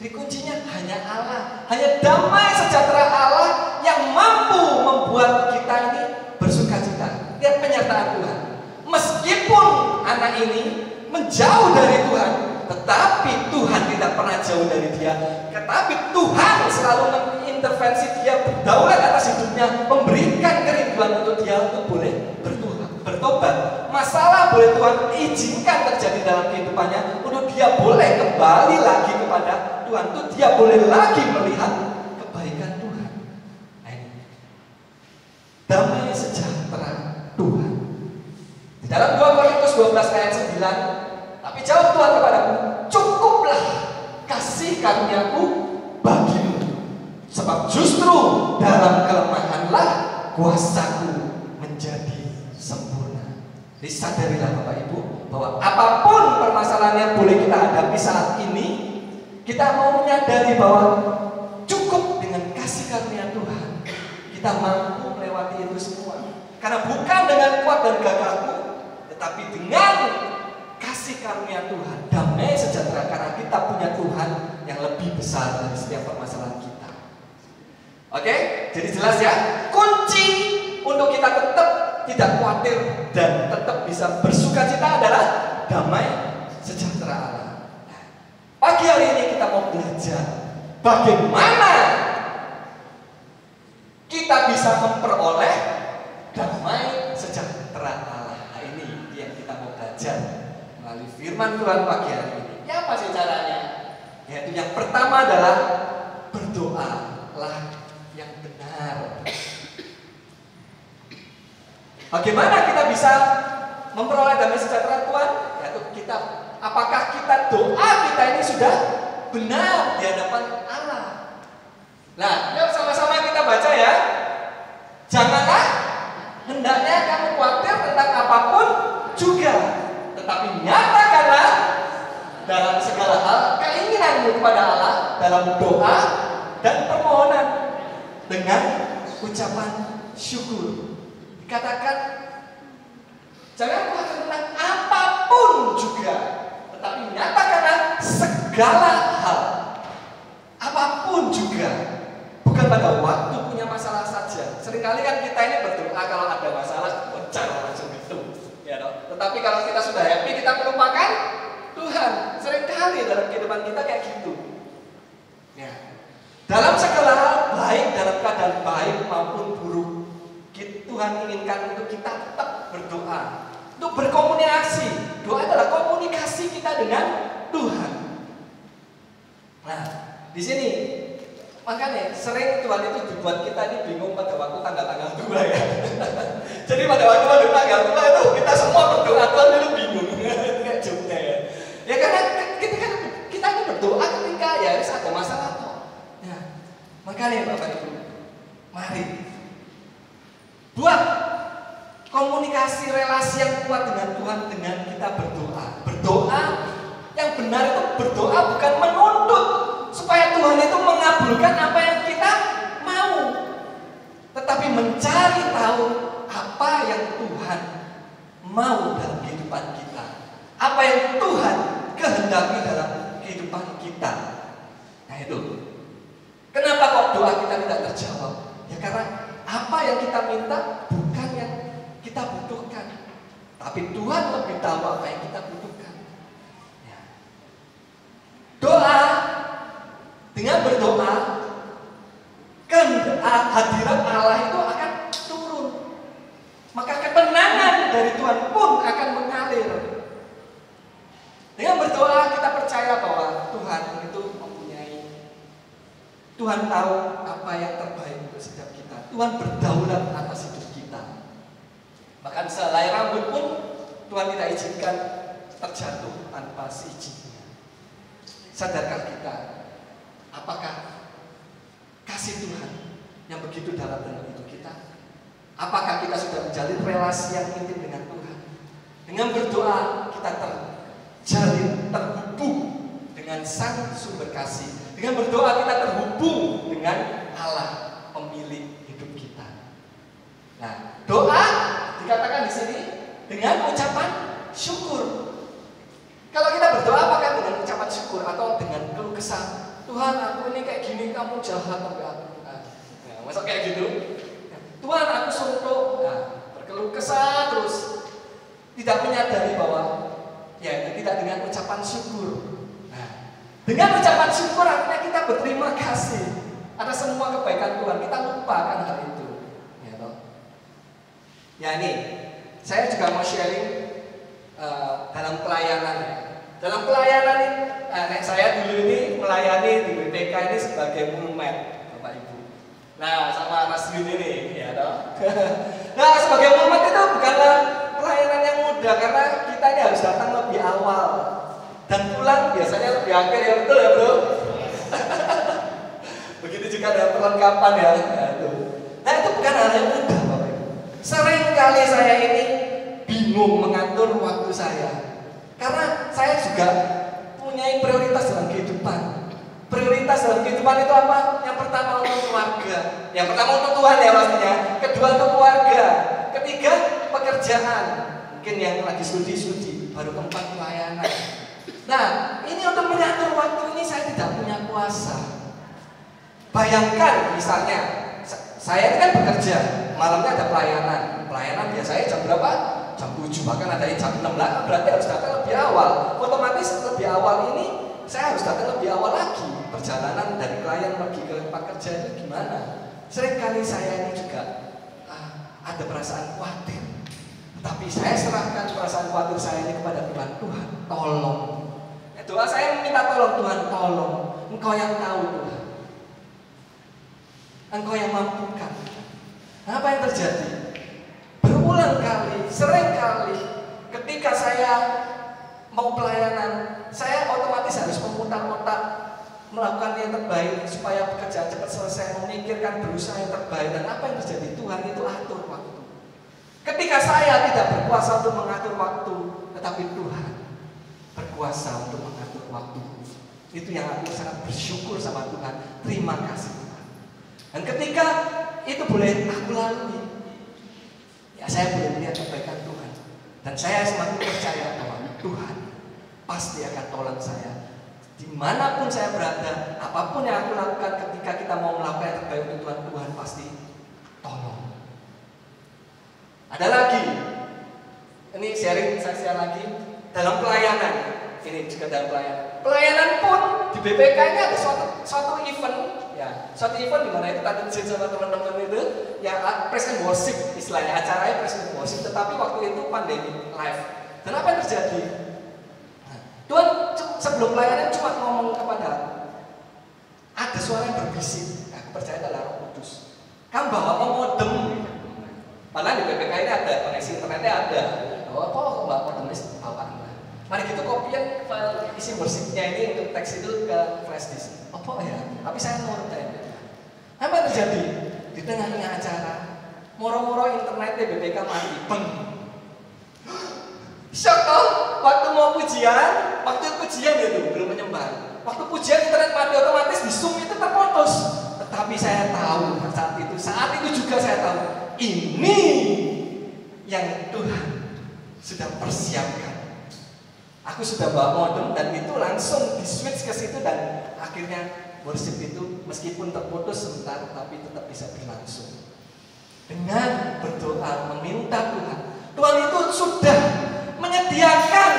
Jadi kuncinya hanya Allah, hanya damai sejahtera Allah yang mampu membuat kita ini bersukacita. Lihat penyertaan Tuhan. Meskipun anak ini menjauh dari Tuhan, tetapi Tuhan tidak pernah jauh dari dia. Tetapi Tuhan selalu mengintervensi dia, berdaulat atas hidupnya, memberikan kerinduan untuk dia untuk boleh bertobat. Masalah boleh Tuhan izinkan terjadi dalam kehidupannya untuk dia boleh kembali lagi kepada Tuhan, untuk dia boleh lagi melihat kebaikan Tuhan. Nah, ini damai sejahtera Tuhan. Di dalam 2 Korintus 12 ayat 9, tapi jawab Tuhan kepadaku, cukuplah kasih karuniaku bagimu, sebab justru dalam kelemahanlah kuasaku menjadi sempurna. Disadarilah Bapak Ibu bahwa apapun permasalahan yang boleh kita hadapi saat ini, kita mau menyadari bahwa cukup dengan kasih karunia Tuhan kita mampu melewati itu semua. Karena bukan dengan kuat dan gagahku, tetapi dengan kasih karunia Tuhan, damai sejahtera, karena kita punya Tuhan yang lebih besar dari setiap permasalahan kita. Oke, jadi jelas ya, kunci untuk kita tetap tidak khawatir dan tetap bisa bersukacita adalah damai sejahtera Allah. Pagi hari ini kita mau belajar bagaimana kita bisa memperoleh damai sejahtera Allah. Nah, ini yang kita mau belajar melalui firman Tuhan pagi hari ini. Ya, apa sih caranya? Yaitu yang pertama adalah berdoalah yang benar. Bagaimana kita bisa memperoleh damai sejahtera Tuhan? Yaitu kita, apakah kita doa kita ini sudah benar di hadapan Allah? Nah, yuk sama-sama kita baca ya. Janganlah hendaknya kamu khawatir tentang apapun juga, tetapi nyatakanlah dalam segala hal keinginanmu kepada Allah dalam doa dan permohonan dengan ucapan syukur. Dikatakan, jangan khawatir tentang apapun juga, tetapi nyatakanlah segala hal. Apapun juga, bukan pada waktu punya masalah saja. Seringkali kan kita ini berdoa kalau ada masalah, bocor langsung gitu, ya dong. Tetapi kalau kita sudah happy, kita melupakan Tuhan. Seringkali dalam kehidupan kita kayak gitu. Ya. Dalam segala hal, baik dalam keadaan baik maupun buruk, Tuhan inginkan untuk kita tetap berdoa, untuk berkomunikasi. Doa adalah komunikasi kita dengan Tuhan. Nah, di sini makanya sering Tuhan itu dibuat kita ini bingung pada waktu tanggal-tanggal tua ya. Jadi pada waktu tanggal tua itu kita semua berdoa, Tuhan itu bingung. Kayak joknya ya. Ya karena kita ini berdoa ketika ya harus ada masalah kok. Ya. Makanya Bapak Ibu, mari buat komunikasi relasi yang kuat dengan Tuhan dengan kita berdoa. Berdoa yang benar itu berdoa bukan menuntut supaya Tuhan itu mengabulkan apa yang kita mau, tetapi mencari tahu apa yang Tuhan mau dalam kehidupan kita, apa yang Tuhan kehendaki dalam kehidupan kita. Nah itu kenapa kok doa kita tidak terjawab? Ya karena apa yang kita minta bukan yang kita butuhkan, tapi Tuhan lebih tahu apa yang kita butuhkan. Ya. Doa, dengan berdoa, hadirat Allah itu akan turun. Maka ketenangan dari Tuhan pun akan mengalir. Dengan berdoa kita percaya bahwa Tuhan itu mempunyai, Tuhan tahu apa yang terbaik untuk setiap kita. Tuhan berdaulat atas hidup kita. Bahkan sehelai rambut pun Tuhan tidak izinkan terjatuh tanpa seizinnya. Sadarkah kita? Apakah kasih Tuhan yang begitu dalam hidup kita? Apakah kita sudah menjalin relasi yang intim dengan Tuhan? Dengan berdoa kita terjalin, terhubung dengan Sang Sumber Kasih. Dengan berdoa kita terhubung dengan Allah, pemilik hidup kita. Nah, doa dikatakan di sini dengan ucapan syukur. Kalau kita berdoa apakah dengan ucapan syukur atau dengan keluh kesah? Tuhan, aku ini kayak gini, kamu jahat sampai aku. Nah, masa kayak gitu? Tuhan, aku suntuk. Nah, berkeluh kesah terus, tidak menyadari bahwa ya tidak dengan ucapan syukur. Nah, dengan ucapan syukur artinya kita berterima kasih atas semua kebaikan Tuhan, kita lupakan hal itu. Ya, toh? Ya ini, saya juga mau sharing dalam pelayanan. Dalam pelayanan ini, saya dulu ini melayani di BPK ini sebagai mulmet, Bapak Ibu. Nah, sama Mas Yun ini, ya toh. Nah, sebagai mulmet itu bukanlah pelayanan yang mudah karena kita ini harus datang lebih awal dan pulang biasanya lebih akhir, ya betul ya bro. Begitu juga ada perlengkapan ya. Nah itu bukan hal yang mudah Bapak Ibu. Sering kali saya ini bingung mengatur waktu saya karena saya juga punya prioritas dalam kehidupan. Prioritas dalam kehidupan itu apa? Yang pertama untuk keluarga, yang pertama untuk Tuhan ya pastinya, kedua untuk keluarga, ketiga pekerjaan, mungkin yang lagi studi, baru keempat pelayanan. Nah ini untuk mengatur waktu ini saya tidak punya kuasa. Bayangkan misalnya saya kan bekerja, malamnya ada pelayanan biasanya jam berapa? Jam 7, bahkan ada yang jam 6 lah, berarti harus datang lebih awal. Otomatis lebih awal ini saya harus datang lebih awal lagi. Perjalanan dari klien pergi ke tempat kerja itu gimana? Seringkali saya ini juga ada perasaan khawatir, tapi saya serahkan perasaan khawatir saya ini kepada Tuhan. Tuhan tolong, doa saya meminta tolong, Tuhan tolong, Engkau yang tahu Tuhan, Engkau yang mampukan. Apa yang terjadi? Berulang kali, sering kali ketika saya mau pelayanan, saya otomatis harus memutar otak, melakukan yang terbaik supaya pekerjaan cepat selesai, memikirkan berusaha yang terbaik. Dan apa yang terjadi? Tuhan itu atur waktu. Ketika saya tidak berkuasa untuk mengatur waktu, tetapi Tuhan berkuasa untuk mengatur waktu. Itu yang aku sangat bersyukur sama Tuhan. Terima kasih Tuhan. Dan ketika itu boleh aku lalui, ya saya boleh melihat kebaikan Tuhan. Dan saya semakin percaya bahwa Tuhan pasti akan tolong saya. Dimanapun saya berada, apapun yang aku lakukan, ketika kita mau melakukan yang terbaik untuk Tuhan, Tuhan pasti tolong. Ada lagi, ini sharing saya share lagi dalam pelayanan. Ini juga dalam pelayanan. Pelayanan pun di BPK ini ada suatu event, ya, suatu event di mana itu tadi Jin sama teman-teman itu, ya praise and worship istilahnya, acaranya praise and worship. Tetapi waktu itu pandemi live. Dan apa yang terjadi? Tuhan sebelum pelayanan cuma ngomong kepada ada suara yang berbisik. Aku percaya adalah Roh Kudus. Kamu bawa modem. Padahal di BPK ini ada koneksi internetnya ada. Oh, kok bawa modem ini bawa enggak? Mari kita kopian file isi worshipnya ini untuk teks itu ke flash disk. Apa ya? Tapi saya nurut ya. Apa yang terjadi di tengah-tengah acara? Moro-moro internetnya BPK mati. Beng. Shock toh, waktu mau pujian, itu belum menyebar. Waktu pujian internet mati otomatis di Zoom itu terputus. Tetapi saya tahu saat itu juga saya tahu ini yang Tuhan sudah persiapkan. Aku sudah bawa modem dan itu langsung di switch ke situ dan akhirnya worship itu meskipun terputus sebentar tapi tetap bisa berlangsung. Dengan berdoa meminta Tuhan itu sudah menyediakan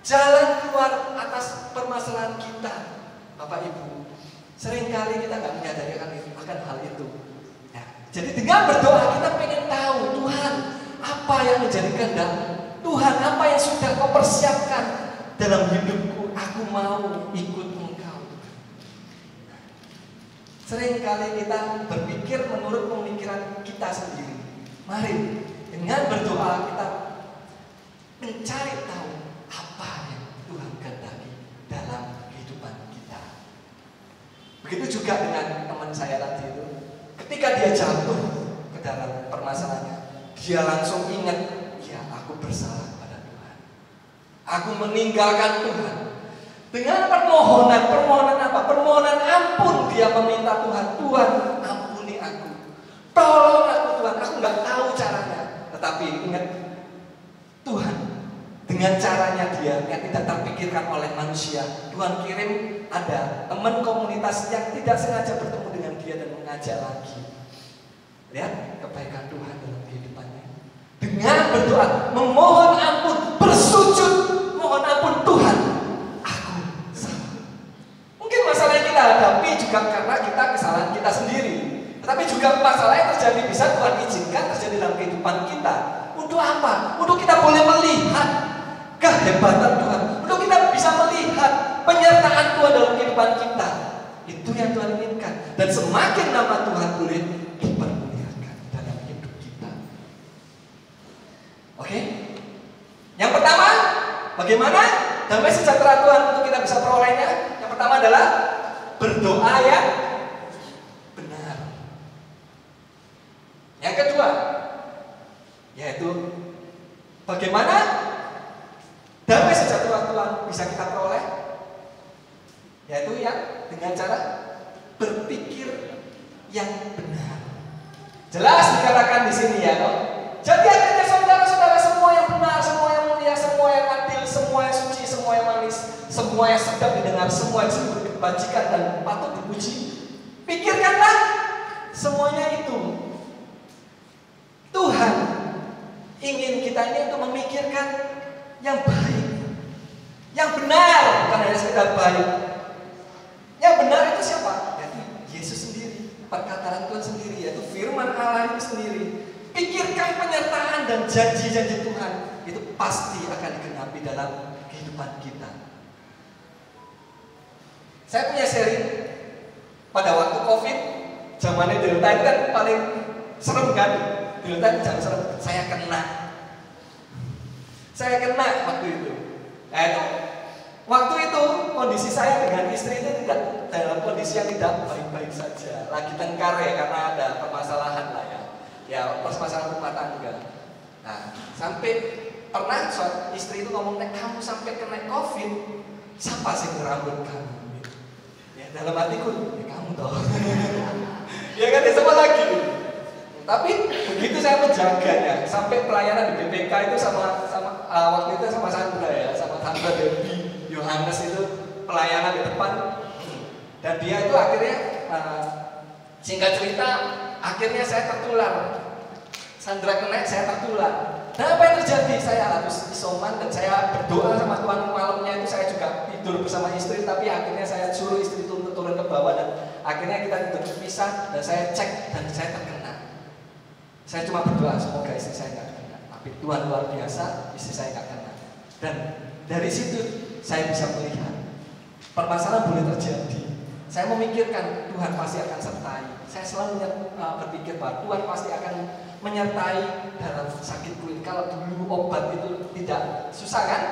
jalan keluar atas permasalahan kita. Bapak Ibu, seringkali kita nggak menyadari akan hal itu. Ya, jadi dengan berdoa kita pengen tahu Tuhan apa yang menjadi kehendak Tuhan, apa yang sudah Kau persiapkan dalam hidupku. Aku mau ikut Engkau. Seringkali kita berpikir menurut pemikiran kita sendiri. Mari dengan berdoa kita mencari tahu apa yang Tuhan kehendaki dalam kehidupan kita. Begitu juga dengan teman saya tadi itu, ketika dia jatuh ke dalam permasalahannya, dia langsung ingat, ya aku bersalah pada Tuhan. Aku meninggalkan Tuhan. Dengan permohonan apa? Permohonan ampun dia meminta Tuhan, Tuhan ampuni aku. Tolong aku Tuhan, aku nggak tahu caranya. Tetapi ingat Tuhan, dengan caranya dia yang tidak terpikirkan oleh manusia, Tuhan kirim ada teman komunitas yang tidak sengaja bertemu dengan dia dan mengajak lagi. Lihat kebaikan Tuhan dalam kehidupannya. Dengan berdoa, memohon ampun, bersujud, mohon ampun Tuhan, aku salah. Mungkin masalah yang kita hadapi juga karena kita kesalahan Untuk apa? Untuk kita boleh melihat kehebatan Tuhan. Untuk kita bisa melihat penyertaan Tuhan dalam kehidupan kita. Itu yang Tuhan inginkan. Dan semakin nama Tuhan boleh dipermuliakan dalam hidup kita. Oke? Yang pertama, bagaimana damai sejahtera Tuhan untuk kita bisa perolehnya? Yang pertama adalah berdoa yang benar. Yang kedua, yaitu bagaimana damai sejahtera Tuhan bisa kita peroleh? Yaitu yang dengan cara berpikir yang benar. Jelas dikatakan di sini ya, toh. Jadi akhirnya saudara-saudara, semua yang benar, semua yang mulia, semua yang adil, semua yang suci, semua yang manis, semua yang sedap didengar, semua yang disebut kebajikan dan patut dipuji, pikirkanlah semuanya itu. Tuhan ingin kita ini untuk memikirkan yang baik, yang benar, bukan hanya sekedar baik. Yang benar itu siapa? Yaitu Yesus sendiri, perkataan Tuhan sendiri, yaitu firman Allah itu sendiri. Pikirkan penyertaan dan janji-janji Tuhan, itu pasti akan digenapi dalam kehidupan kita. Saya punya sharing pada waktu COVID, zamannya Delta itu kan paling serem kan? Delta itu jangan serem, saya kena waktu itu. Nah itu, waktu itu kondisi saya dengan istri itu tidak dalam kondisi yang tidak baik-baik saja, lagi tengkar ya karena ada permasalahan lah ya permasalahan rumah tangga. Nah sampai pernah istri itu ngomong, kamu sampai kena COVID, siapa sih ngerambut kamu? Ya dalam hatiku, ya kamu toh. Ya kan, ya sama lagi. Tapi begitu saya menjaganya, sampai pelayanan di BPK itu sama waktu itu sama Sandra ya, sama Sandra Debbie Yohanes itu pelayanan di depan, dan dia itu akhirnya singkat cerita akhirnya saya tertular. Sandra kena, saya tertular. Dan apa yang terjadi? Saya harus isoman dan saya berdoa sama Tuhan. Malamnya itu saya juga tidur bersama istri, tapi akhirnya saya suruh istri itu untuk turun ke bawah dan akhirnya kita tidur terpisah dan saya cek dan saya terkena. Saya cuma berdoa semoga istri saya nggak kena. Tapi Tuhan luar biasa, istri saya nggak kena. Dan dari situ saya bisa melihat permasalahan boleh terjadi. Saya memikirkan Tuhan pasti akan sertai. Saya selalu berpikir bahwa Tuhan pasti akan menyertai dalam sakitku ini. Kalau dulu obat itu tidak susah kan?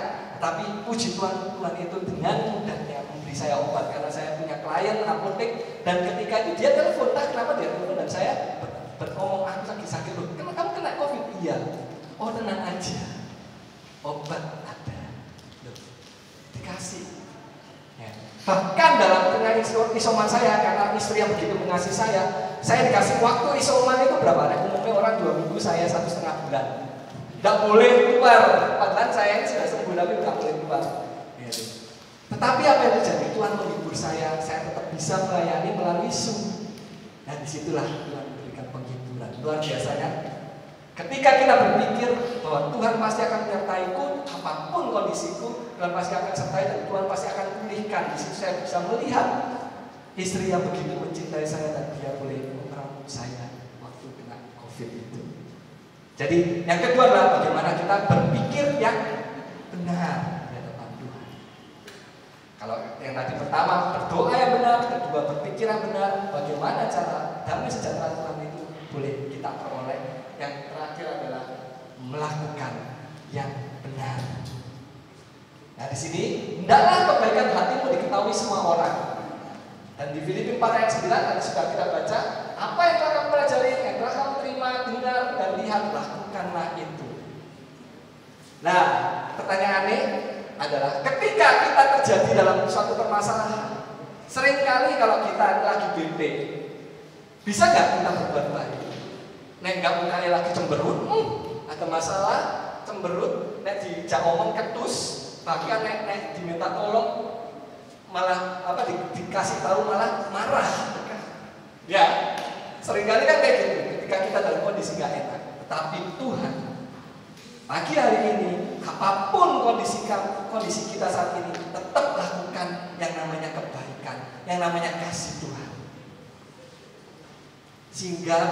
Tapi puji Tuhan, Tuhan itu dengan mudahnya memberi saya obat. Karena saya punya klien apotek, dan ketika itu dia telepon, kenapa dia telepon, dan saya berngomong, aku lagi sakit loh. Kamu kena COVID? Iya. Oh tenang aja, obat ada. Loh, dikasih. Ya. Bahkan dalam tengah isoman saya, karena istri yang begitu mengasihi saya dikasih waktu isoman itu berapa? Umumnya orang 2 minggu, saya 1,5 bulan. Tidak boleh keluar. Padahal saya ini sudah sembuh tapi tidak boleh keluar. Gitu. Tetapi apa yang terjadi? Tuhan menghibur saya tetap bisa melayani melalui Zoom. Dan disitulah Tuhan memberikan penghiburan. Luar biasanya. Ketika kita berpikir bahwa Tuhan pasti akan menyertaiku, apapun kondisiku, Tuhan pasti akan sertai dan Tuhan pasti akan pulihkan. Di situ saya bisa melihat istri yang begitu mencintai saya dan dia boleh merawat saya waktu kena COVID itu. Jadi yang kedua adalah bagaimana kita berpikir yang benar di hadapan Tuhan. Kalau yang tadi pertama berdoa yang benar, kedua berpikir yang benar, bagaimana cara damai sejahtera Tuhan itu boleh kita peroleh. Yang terakhir adalah melakukan yang benar. Nah di sini hendaklah kebaikan hatimu diketahui semua orang. Dan di Filipi 4 ayat 9 tadi sudah kita baca, apa yang telah kamu pelajari, yang telah kamu terima, dengar dan lihat, lakukanlah itu. Nah, pertanyaannya adalah ketika kita terjadi dalam suatu permasalahan, seringkali kalau kita lagi BP, bisa nggak kita berbuat baik? Nek nggak mukanya lagi cemberut, ada masalah cemberut, nek dijak ngomong ketus, bahkan nek diminta tolong malah dikasih tahu malah marah. Ya, seringkali kan kayak gitu ketika kita dalam kondisi nggak enak. Tetapi Tuhan pagi hari ini, apapun kondisi kita saat ini, tetap lakukan yang namanya kebaikan, yang namanya kasih Tuhan. Sehingga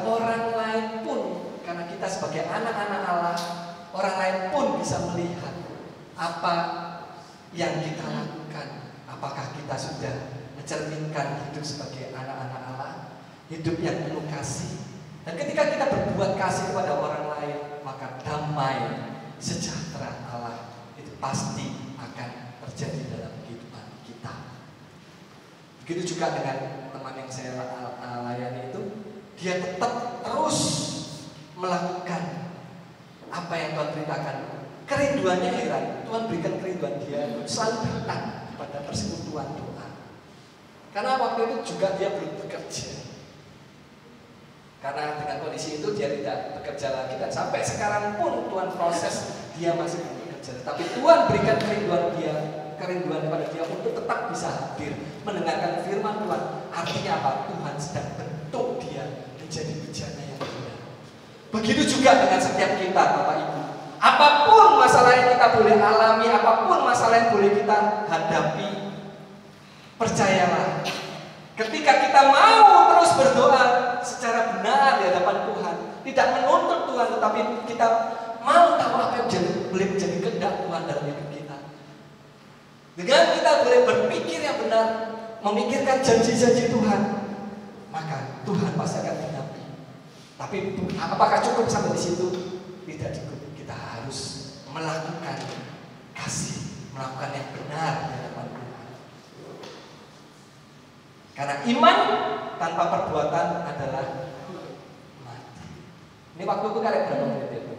orang lain pun karena kita sebagai anak-anak Allah, orang lain pun bisa melihat apa yang kita lakukan. Apakah kita sudah mencerminkan hidup sebagai anak-anak Allah, hidup yang penuh kasih. Dan ketika kita berbuat kasih kepada orang lain, maka damai sejahtera Allah itu pasti akan terjadi dalam kehidupan kita. Begitu juga dengan teman yang saya layani itu, dia tetap terus melakukan apa yang Tuhan perintahkan. Kerinduannya heran, Tuhan berikan kerinduan dia selalu datang pada persekutuan doa. Karena waktu itu juga dia belum bekerja. Karena dengan kondisi itu dia tidak bekerja lagi, dan sampai sekarang pun Tuhan proses dia masih belum bekerja. Tapi Tuhan berikan kerinduan kepada dia untuk tetap bisa hadir mendengarkan firman Tuhan. Artinya apa? Tuhan sedang bentuk dia menjadi bejana yang benar. Begitu juga dengan setiap kita, Bapak Ibu. Apapun masalah yang kita boleh alami, apapun masalah yang boleh kita hadapi, percayalah, ketika kita mau terus berdoa secara benar di hadapan Tuhan, tidak menuntut Tuhan, tetapi kita mau tahu apa yang boleh menjadi kehendak Tuhan dalam hidup kita. Dengan kita boleh berpikir yang benar, memikirkan janji-janji Tuhan, maka Tuhan pasti akan menyertai. Tapi apakah cukup sampai di situ? Tidak cukup. Kita harus melakukan kasih, melakukan yang benar di hadapan Tuhan. Karena iman tanpa perbuatan adalah mati. Ini waktuku karek berapa menit itu?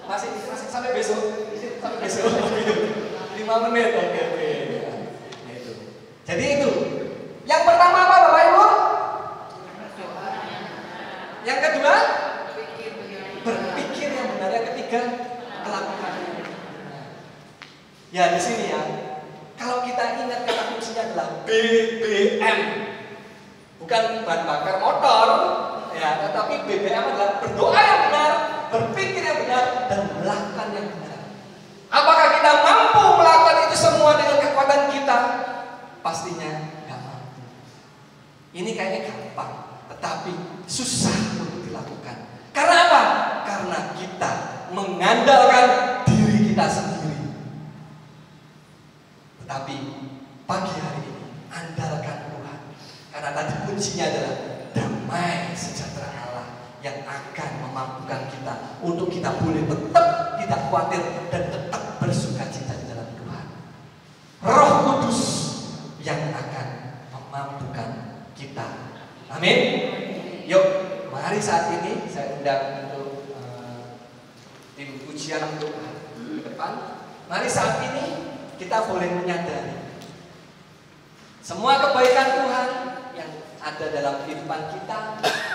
Masih sampai besok. Sampai besok. 5 menit. Oke. Nah, itu. Jadi itu. Yang pertama apa, Bapak Ibu? Yang kedua, berpikir yang benar. Yang ketiga, melakukan. Ya, di sini ya. Kalau kita ingat kata kuncinya adalah BBM, bukan bahan bakar motor, ya, tetapi BBM adalah berdoa yang benar, berpikir yang benar, dan melakukan yang benar. Apakah kita mampu melakukan itu semua dengan kekuatan kita? Pastinya nggak mampu. Ini kayaknya gampang, tetapi susah untuk dilakukan. Karena apa? Karena kita mengandalkan diri kita sendiri. Tetapi pagi hari ini andalkan Tuhan. Karena tadi kuncinya adalah damai sejahtera Allah yang akan memampukan kita untuk kita boleh tetap tidak khawatir dan tetap bersukacita di dalam Tuhan. Roh Kudus yang akan memampukan kita. Amin. Yuk, mari saat ini saya undang untuk tim pujian untuk ke depan. Mari saat ini kita boleh menyadari semua kebaikan Tuhan yang ada dalam kehidupan kita,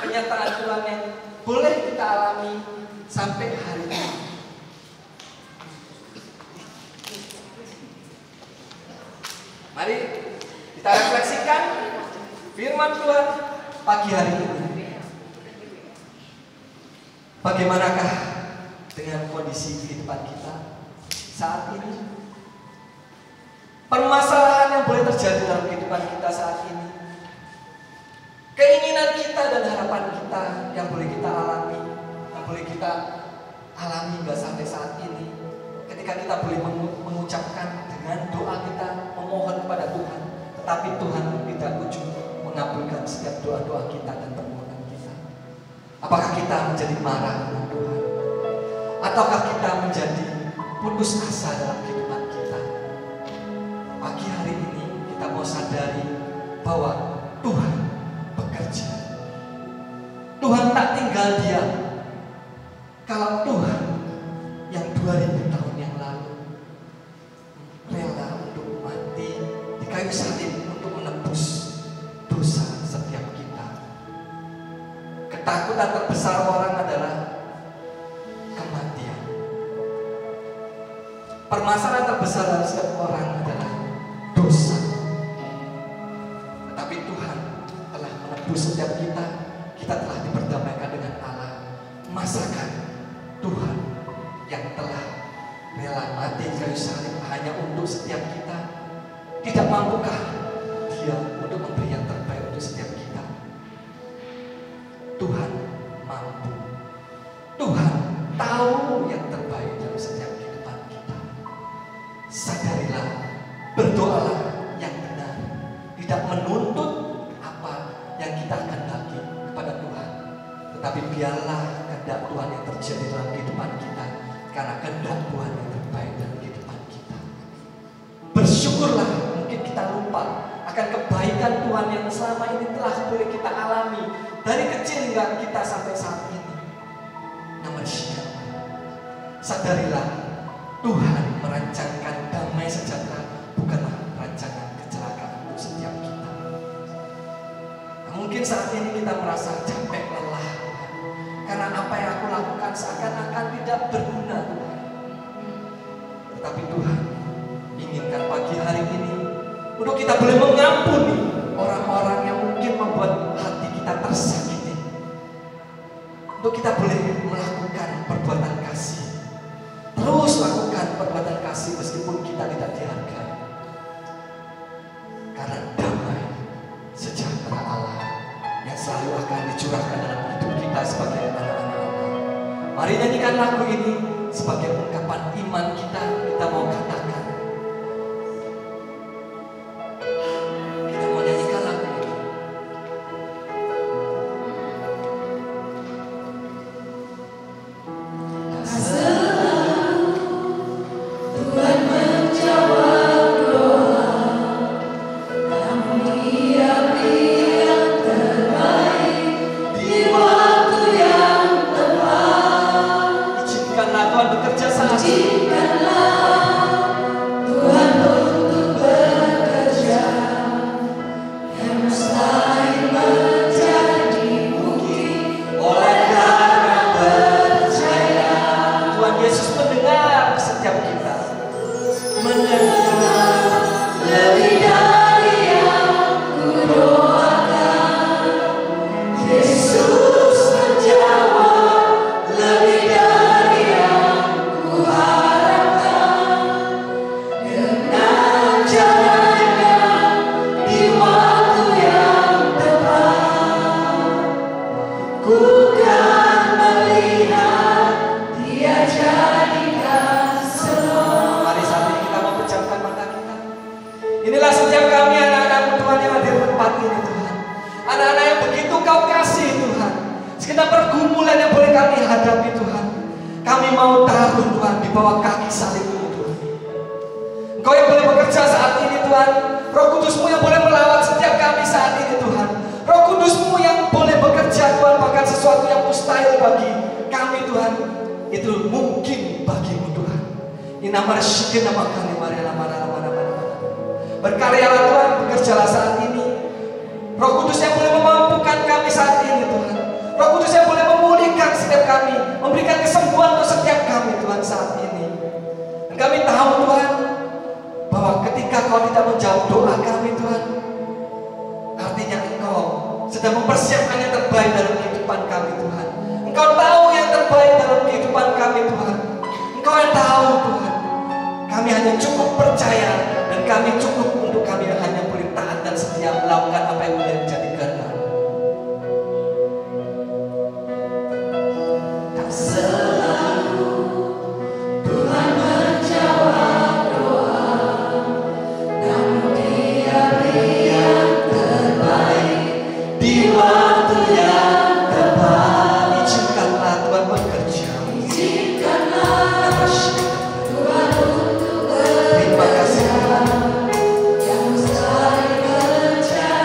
kenyataan Tuhan yang boleh kita alami sampai hari ini. Mari kita refleksikan firman Tuhan pagi hari ini. Bagaimanakah dengan kondisi kehidupan kita saat ini? Permasalahan yang boleh terjadi dalam kehidupan kita saat ini, keinginan kita dan harapan kita yang boleh kita alami, yang boleh kita alami hingga sampai saat ini, ketika kita boleh mengucapkan dengan doa kita, memohon kepada Tuhan, tetapi Tuhan tidak kunjung mengabulkan setiap doa-doa kita dan permohonan kita. Apakah kita menjadi marah dengan Tuhan? Ataukah kita menjadi putus asa dalam kehidupan kita? Pagi hari ini kita mau sadari bahwa Tuhan bekerja. Tuhan tak tinggal diam. Kalau Tuhan yang 2000 tahun yang lalu rela untuk mati di kayu salib untuk menebus dosa setiap kita. Ketakutan terbesar orang adalah kematian. Permasalahan terbesar dari setiap orang adalah dosa. Tetapi Tuhan telah menebus setiap kita. Kita telah diperdamaikan dengan Allah. Masakan Tuhan yang telah rela mati di kayu salib hanya untuk setiap kita, tidak mampukah Dia untuk memberi yang terbaik untuk setiap kita? tahu yang terbaik dalam setiap kehidupan kita. Sadarilah, berdoalah yang benar, tidak menuntut apa yang kita kehendaki kepada Tuhan, tetapi biarlah kehendak Tuhan yang terjadi dalam kehidupan kita, karena kehendak Tuhan yang terbaik dalam kehidupan kita. Bersyukurlah, mungkin kita lupa akan kebaikan Tuhan yang selama ini telah boleh kita alami dari kecil hingga kita sampai saat ini. Namun sadarilah, Tuhan merancangkan damai sejahtera, bukanlah rancangan kecelakaan untuk setiap kita. Nah, mungkin saat ini kita merasa capek, lelah, karena apa yang aku lakukan seakan-akan tidak berguna, Tuhan. Tetapi Tuhan inginkan pagi hari ini untuk kita boleh mengampuni orang-orang yang mungkin membuat hati kita tersakiti. Untuk kita boleh melakukan perbuatan kasih. Terus lakukan perbuatan kasih meskipun kita tidak dihargai. Karena damai sejahtera Allah yang selalu akan dicurahkan dalam hidup kita sebagai anak-anak Allah. Mari nyanyikan lagu ini sebagai ungkapan iman kita. Kita mau katakan, berkaryalah Tuhan, bekerjalah saat ini. Roh Kudus yang boleh memampukan kami saat ini Tuhan. Roh Kudus yang boleh memulihkan setiap kami, memberikan kesembuhan untuk setiap kami Tuhan saat ini. Dan kami tahu Tuhan, bahwa ketika Kau tidak menjawab doa kami Tuhan, artinya Engkau sedang mempersiapkan yang terbaik dalam kehidupan kami Tuhan. Engkau tahu yang terbaik dalam kehidupan kami Tuhan. Engkau yang tahu Tuhan. Kami hanya cukup percaya dan kami cukup untuk kami hanya boleh taat dan setia melakukan apa yang boleh menjadi kehendak. Tak selalu Tuhan menjawab doa, namun Dia beri yang terbaik di waktu yang tepat. Izinkanlah Tuhan bekerja. Izinkanlah Tuhan untuk terima kasih Tuhan yang mustahil terjadi.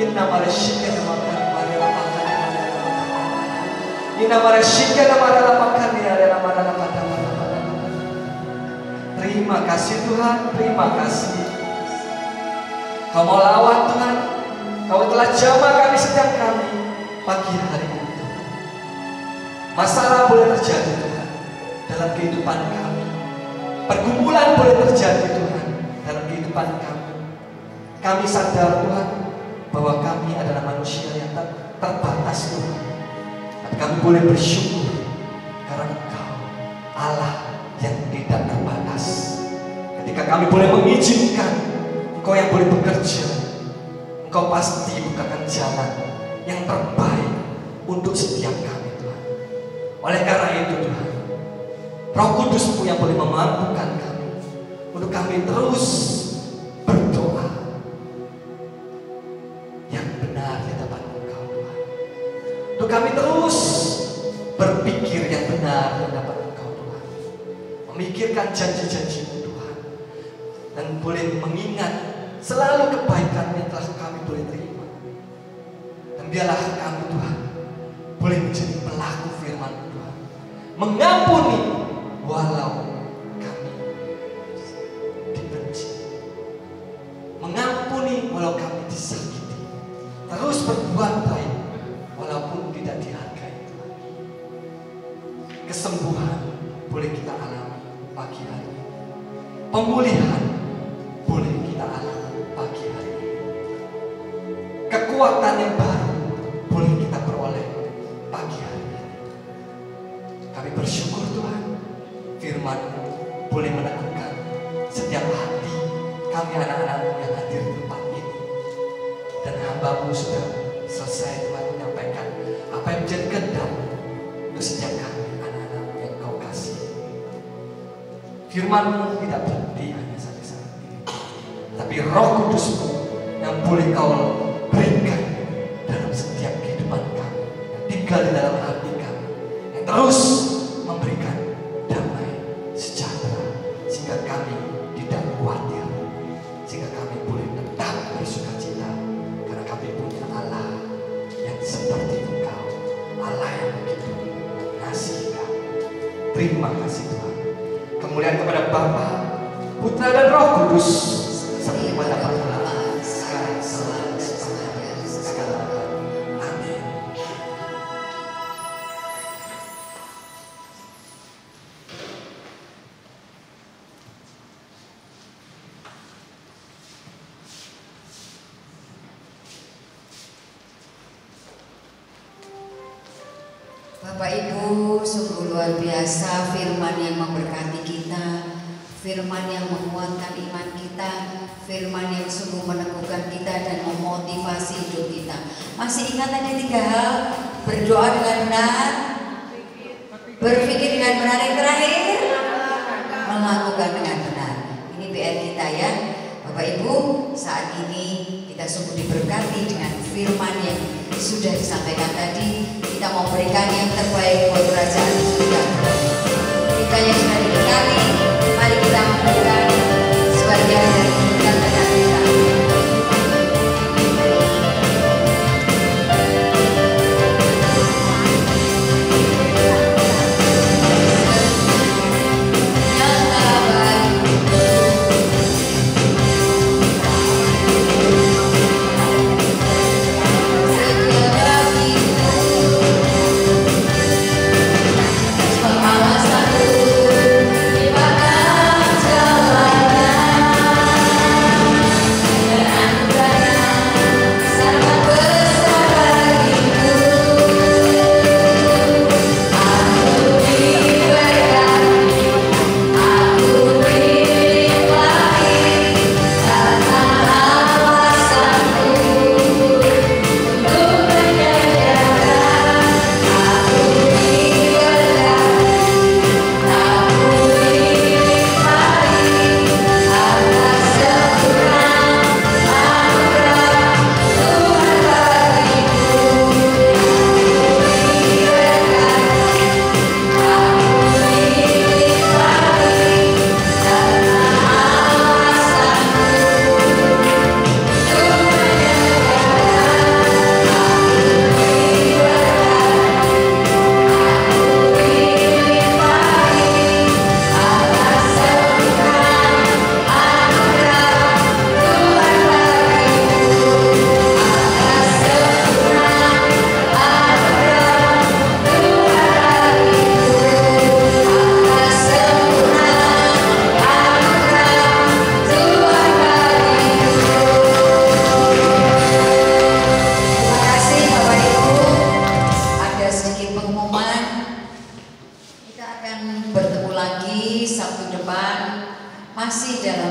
Inna marashika namakan marela makan Inna marashika namarela makan marela marela pada. Terima kasih Tuhan, terima kasih. Kau mau lawan Tuhan, Kau telah jamah kami setiap kami pagi hari ini. Masalah boleh terjadi Tuhan dalam kehidupan kami. Pergumulan boleh terjadi Tuhan dalam kehidupan kami. Kami sadar Tuhan bahwa kami adalah manusia yang terbatas Tuhan. Tapi kami boleh bersyukur karena Engkau Allah yang tidak terbatas. Ketika kami boleh mengizinkan Engkau yang boleh bekerja, Engkau pasti bukakan jalan yang terbaik untuk setiap kami Tuhan. Oleh karena itu Tuhan, Roh Kudus-Mu yang boleh memampukan kami untuk kami terus berdoa yang benar di depan Engkau Tuhan. Untuk kami terus berpikir yang benar di depan Engkau Tuhan. Memikirkan janji-janji-Mu Tuhan. Dan boleh mengingat selalu kebaikan yang telah kami boleh terima. Dan biarlah kami Tuhan boleh menjadi pelaku firman Tuhan. Mengampuni walau kami dibenci. Mengampuni walau kami disakiti. Terus berbuat baik walaupun tidak dihargai Tuhan. Kesembuhan boleh kita alami pagi hari ini. Pemulihan boleh kita alami pagi hari ini. Kekuatan yang baru boleh kita peroleh pagi hari ini. Kami bersyukur Tuhan, firman-Mu boleh meneguhkan setiap hati kami anak-anak-Mu yang hadir di tempat ini. Dan hamba-Mu sudah selesai Tuhan menyampaikan apa yang menjadi kehendak untuk setiap kami anak-anak-Mu yang Kau kasih. Firman-Mu tidak berhenti hanya sampai saat ini, tapi Roh Kudus-Mu yang boleh Kau berikan dalam setiap kehidupan kami, yang tinggal di dalam hati kami, yang terus memberikan damai sejahtera, sehingga kami tidak khawatir, sehingga kami boleh tetap bersukacita, karena kami punya Allah yang seperti Engkau, Allah yang begitu mengasihi kami. Terima kasih Tuhan. Kemuliaan kepada Bapa, Putra dan Roh Kudus, seperti pada permulaan, sekarang, selalu, selamanya. Amin. Bapak Ibu, sungguh luar biasa firman yang memberkati kita, firman yang menguatkan iman kita, firman yang sungguh meneguhkan kita dan memotivasi hidup kita. Masih ingat ada 3 hal? Berdoa dengan benar, berpikir dengan benar, yang terakhir melakukan dengan benar. Ini PR kita ya Bapak Ibu. Saat ini kita sungguh diberkati dengan firman yang sudah disampaikan tadi. Kita mau berikan yang terbaik buat kerajaan surga. Kita yang sudah diberkati, mari kita memberikan sebagian dari kata-kata kita. Satu, terima kasih.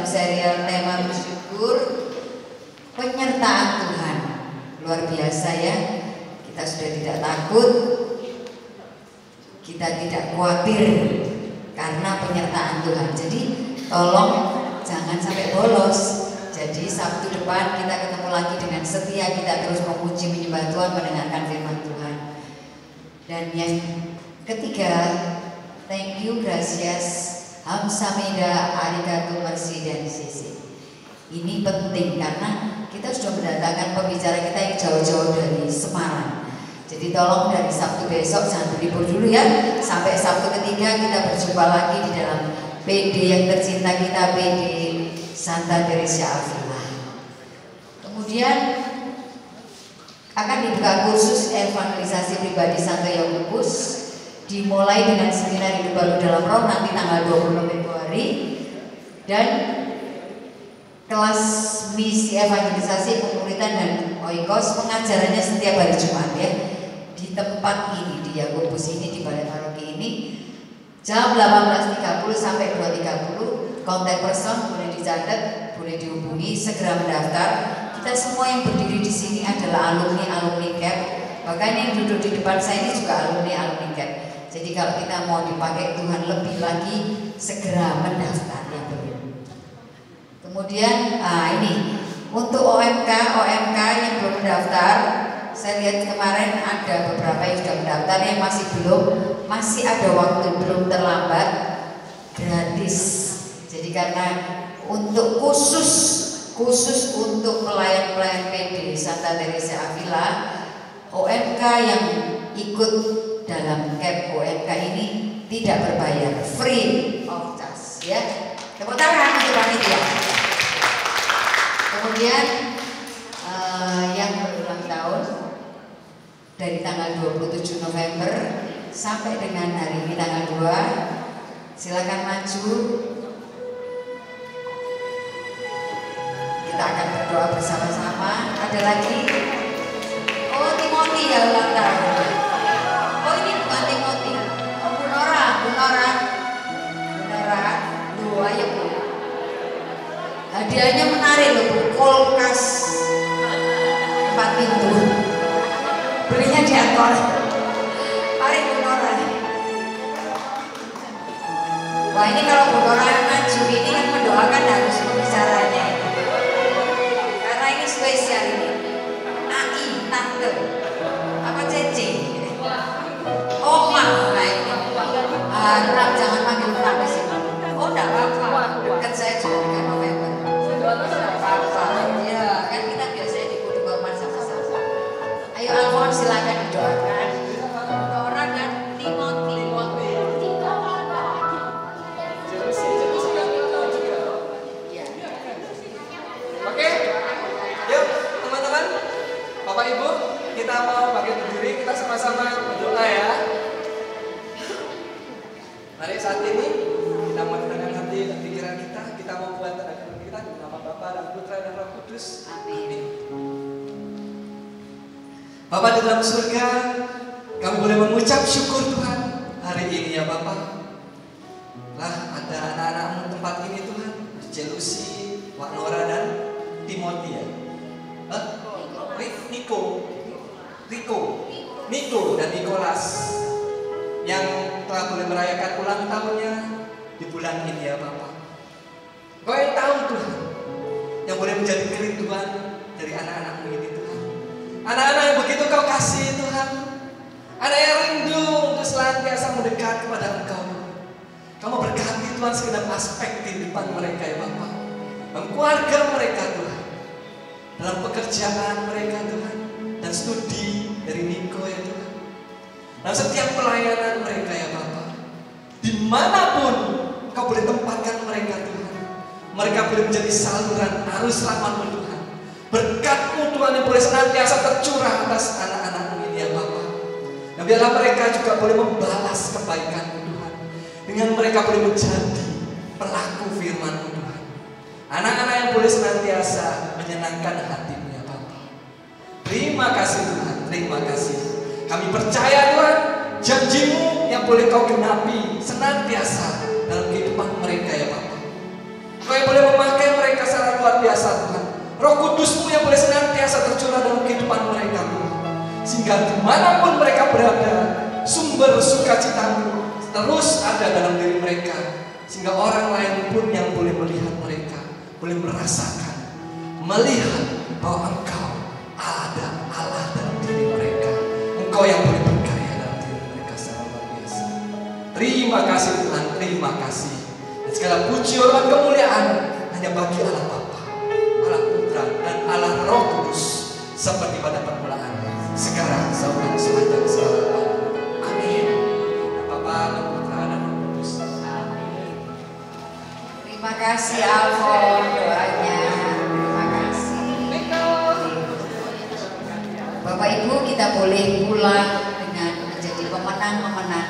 serial tema bersyukur, penyertaan Tuhan. Luar biasa ya. Kita sudah tidak takut, kita tidak khawatir karena penyertaan Tuhan. Jadi tolong jangan sampai bolos. Jadi Sabtu depan kita ketemu lagi dengan setia, kita terus memuji menyembah Tuhan, mendengarkan firman Tuhan. Dan yang ketiga, thank you, gracias, hamsamida, arigato, merci, dan sisi. Ini penting karena kita sudah mendatangkan pembicara kita yang jauh-jauh dari Semarang. Jadi tolong dari Sabtu besok jangan berlibur dulu ya. Sampai Sabtu ketiga kita berjumpa lagi di dalam PD yang tercinta kita, PD Santa Teresa Avila. Kemudian akan dibuka kursus evangelisasi pribadi Santo Yakobus, dimulai dengan seminar hidup baru dalam Roh nanti tanggal 20 Februari, dan kelas misi evangelisasi pemuritan dan oikos pengajarannya setiap hari Jumat ya, di tempat ini di Yakobus ini, di Balai Paroki ini, jam 18.30 sampai 2.30. Kontak person boleh dicatat, boleh dihubungi, segera mendaftar. Kita semua yang berdiri di sini adalah alumni CAP. Bahkan yang duduk di depan saya ini juga alumni CAP. Jadi kalau kita mau dipakai Tuhan lebih lagi, segera mendaftar ya belum. Kemudian ini untuk OMK yang belum mendaftar, saya lihat kemarin ada beberapa yang sudah mendaftar, yang masih belum, masih ada waktu, belum terlambat, gratis. Jadi karena untuk khusus untuk pelayan-pelayan PD Santa Teresa Avila, OMK yang ikut dalam CAP OMK ini tidak berbayar, free of charge ya. Tepuk tangan untuk panitia. Kemudian yang berulang tahun dari tanggal 27 November sampai dengan hari ini tanggal 2, silakan maju. Kita akan berdoa bersama-sama. Ada lagi? Oh, Timothy ya ulang tahun. Oh, ini bukan Timothy. Oh, Bu Nora. Loh, ayo Bu. Hadiahnya menarik loh Bu. Kulkas 4 pintu. Belinya di Angkor. Mari Bu Nora. Wah, ini kalau Bu Nora maju ini kan mendoakan harus pembicaranya. Spesial ini AI, tante apa Cece, Oma, nah ini harap jangan panggil Pak di sini. Oh enggak apa-apa, dekat saya juga dengan November. Apa-apa, ya kan kita biasanya di hormat sama-sama. Ayo Alfon silakan didoakan. Orang dan Timothy. Bapak Ibu, kita mau bangkit berdiri, kita sama-sama berdoa ya. Mari saat ini kita mau dengan hati dan pikiran kita mau buat tanda kita di nama Bapa dan Putra dan Roh Kudus. Amin. Bapak di dalam surga, kami boleh mengucap syukur Tuhan hari ini ya Bapak. Lah ada anak-anakmu tempat ini Tuhan, Jelusi, Wak Nora dan Timothy ya. Niko dan Nicholas yang telah boleh merayakan ulang tahunnya di bulan ini ya Bapak. Kau yang tahu Tuhan, yang boleh menjadi kerinduan dari anak-anakmu ini Tuhan. Anak-anak yang begitu Kau kasih Tuhan, anak yang rindu untuk senantiasa mendekat kepada Engkau. Kamu berkati Tuhan segenap aspek kehidupan mereka ya Bapak, dalam keluarga mereka Tuhan, dalam pekerjaan mereka Tuhan, dan studi dari Niko ya Tuhan, dalam setiap pelayanan mereka ya Bapak. Dimanapun Kau boleh tempatkan mereka Tuhan, mereka boleh menjadi saluran arus rahmat-Mu Tuhan. Berkat-Mu Tuhan yang boleh senantiasa tercurah atas anak-anak-Mu ini ya Bapak. Dan biarlah mereka juga boleh membalas kebaikan-Mu Tuhan, dengan mereka boleh menjadi pelaku firman-Mu Tuhan. Anak-anak yang boleh senantiasa menyenangkan hati-Mu ya Bapak. Terima kasih Tuhan, terima kasih. Kami percaya Tuhan, janji-Mu yang boleh Kau genapi senantiasa dalam kehidupan mereka ya Bapak. Kau yang boleh memakai biasa Tuhan. Roh Kudus-Mu yang boleh senantiasa tercurah dalam kehidupan mereka, sehingga dimanapun mereka berada, sumber sukacita-Mu terus ada dalam diri mereka, sehingga orang lain pun yang boleh melihat mereka, boleh merasakan, melihat bahwa Engkau ada Allah dalam diri mereka. Engkau yang boleh berkarya dalam diri mereka secara luar biasa. Terima kasih Tuhan, terima kasih. Dan segala puji, hormat, kemuliaan hanya bagi Allah Bapa, Allah Putra, dan Allah Roh Kudus, seperti pada permulaan, sekarang, sekarang, sepanjang segala. Amin. Bapa, dan Putra, dan Roh Kudus. Amin. Terima kasih Alfon doanya. Terima kasih. Bapak Ibu, kita boleh pulang dengan menjadi pemenang-pemenang